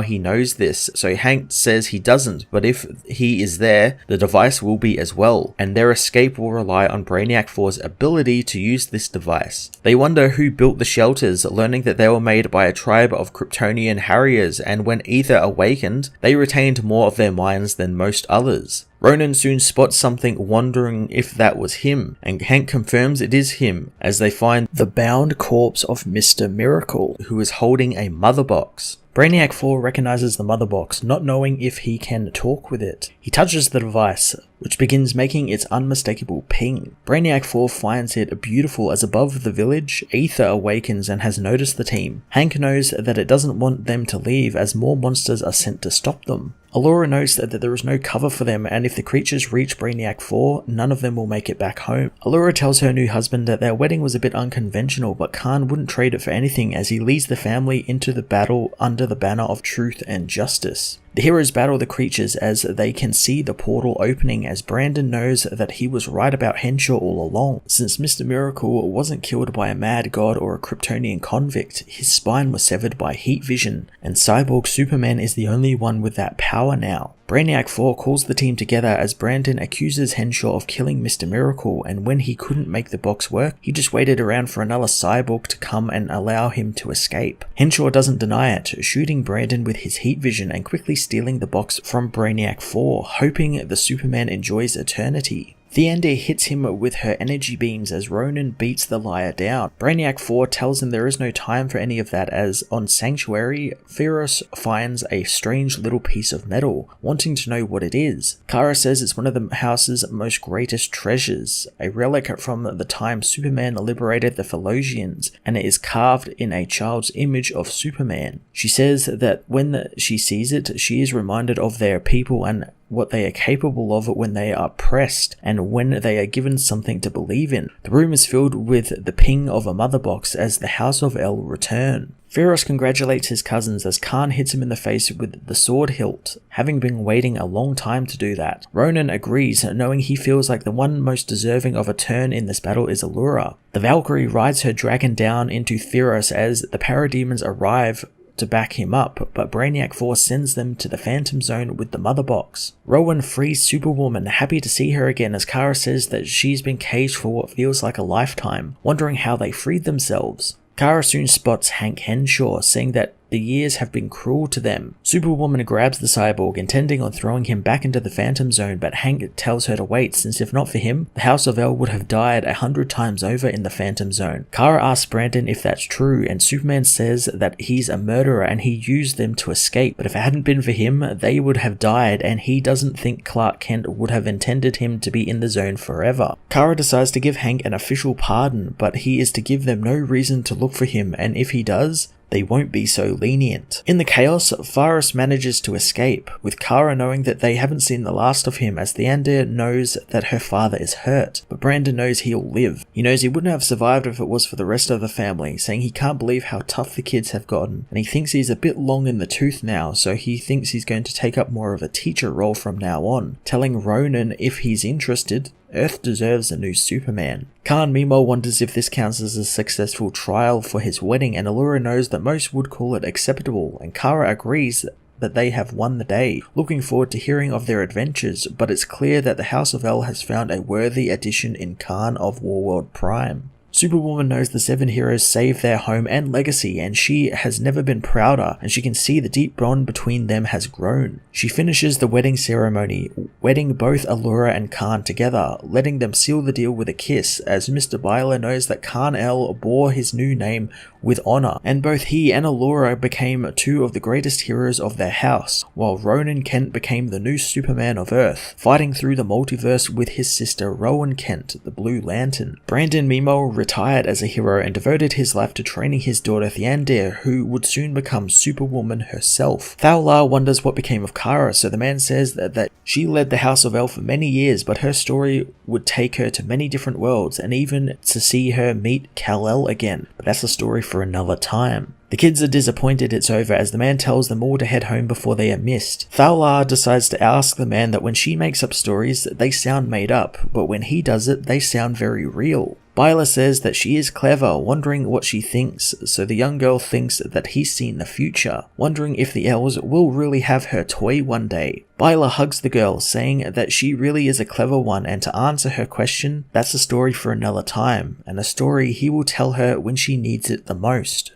he knows this, so Hank says he doesn't, but if he is there, the device will be as well, and their escape will rely on Brainiac 4's ability to use this device. They wonder who built the shelters, learning that they were made by a tribe of Kryptonian Harriers, and when Ether awakened, they retained more of their minds than most others. Ronan soon spots something, wondering if that was him, and Hank confirms it is him, as they find the bound corpse of Mr. Miracle, who is holding a mother box. Brainiac 4 recognizes the mother box, not knowing if he can talk with it. He touches the device, which begins making its unmistakable ping. Brainiac 4 finds it beautiful, as above the village, Ether awakens and has noticed the team. Hank knows that it doesn't want them to leave, as more monsters are sent to stop them. Allura notes that there is no cover for them, and if the creatures reach Brainiac 4, none of them will make it back home. Allura tells her new husband that their wedding was a bit unconventional, but Khan wouldn't trade it for anything, as he leads the family into the battle under the banner of truth and justice. The heroes battle the creatures as they can see the portal opening, as Brandon knows that he was right about Henshaw all along. Since Mr. Miracle wasn't killed by a mad god or a Kryptonian convict, his spine was severed by heat vision, and Cyborg Superman is the only one with that power now. Brainiac 4 calls the team together as Brandon accuses Henshaw of killing Mr. Miracle, and when he couldn't make the box work, he just waited around for another cyborg to come and allow him to escape. Henshaw doesn't deny it, shooting Brandon with his heat vision and quickly stealing the box from Brainiac 4, hoping the Superman enjoys eternity. Theander hits him with her energy beams as Ronan beats the liar down. Brainiac 4 tells him there is no time for any of that, as on Sanctuary, Phyrus finds a strange little piece of metal, wanting to know what it is. Kara says it's one of the house's most greatest treasures, a relic from the time Superman liberated the Philosians, and it is carved in a child's image of Superman. She says that when she sees it, she is reminded of their people and what they are capable of when they are pressed and when they are given something to believe in. The room is filled with the ping of a mother box as the House of El return. Phyrus congratulates his cousins as Khan hits him in the face with the sword hilt, having been waiting a long time to do that. Ronan agrees, knowing he feels like the one most deserving of a turn in this battle is Allura. The Valkyrie rides her dragon down into Phyrus as the parademons arrive to back him up, but Brainiac 4 sends them to the Phantom Zone with the mother box. Rowan frees Superwoman, happy to see her again, as Kara says that she's been caged for what feels like a lifetime, wondering how they freed themselves. Kara soon spots Hank Henshaw, saying that the the years have been cruel to them. Superwoman grabs the cyborg, intending on throwing him back into the Phantom Zone, but Hank tells her to wait, since if not for him, the House of El would have died 100 times over in the Phantom Zone. Kara asks Brandon if that's true, and Superman says that he's a murderer and he used them to escape, but if it hadn't been for him, they would have died, and he doesn't think Clark Kent would have intended him to be in the zone forever. Kara decides to give Hank an official pardon, but he is to give them no reason to look for him, and if he does, they won't be so lenient. In the chaos, Faris manages to escape, with Kara knowing that they haven't seen the last of him, as Theander knows that her father is hurt, but Brandon knows he'll live. He knows he wouldn't have survived if it was for the rest of the family, saying he can't believe how tough the kids have gotten, and he thinks he's a bit long in the tooth now, so he thinks he's going to take up more of a teacher role from now on, telling Ronan if he's interested, Earth deserves a new Superman. Khan meanwhile wonders if this counts as a successful trial for his wedding, and Allura knows that most would call it acceptable, and Kara agrees that they have won the day, looking forward to hearing of their adventures, but it's clear that the House of El has found a worthy addition in Khan of Warworld Prime. Superwoman knows the 7 heroes saved their home and legacy, and she has never been prouder, and she can see the deep bond between them has grown. She finishes the wedding ceremony, wedding both Allura and Khan together, letting them seal the deal with a kiss, as Mr. Byler knows that Kal-El bore his new name with honor, and both he and Allura became 2 of the greatest heroes of their house, while Ronan Kent became the new Superman of Earth, fighting through the multiverse with his sister Rowan Kent, the Blue Lantern. Brandon meanwhile retired as a hero and devoted his life to training his daughter Theander, who would soon become Superwoman herself. Thaular wonders what became of Kara, so the man says that she led the House of El for many years, but her story would take her to many different worlds, and even to see her meet Kal-El again, but that's a story for another time. The kids are disappointed it's over, as the man tells them all to head home before they are missed. Thaular decides to ask the man that when she makes up stories, they sound made up, but when he does it, they sound very real. Byler says that she is clever, wondering what she thinks, so the young girl thinks that he's seen the future, wondering if the elves will really have her toy one day. Byler hugs the girl, saying that she really is a clever one, and to answer her question, that's a story for another time, and a story he will tell her when she needs it the most.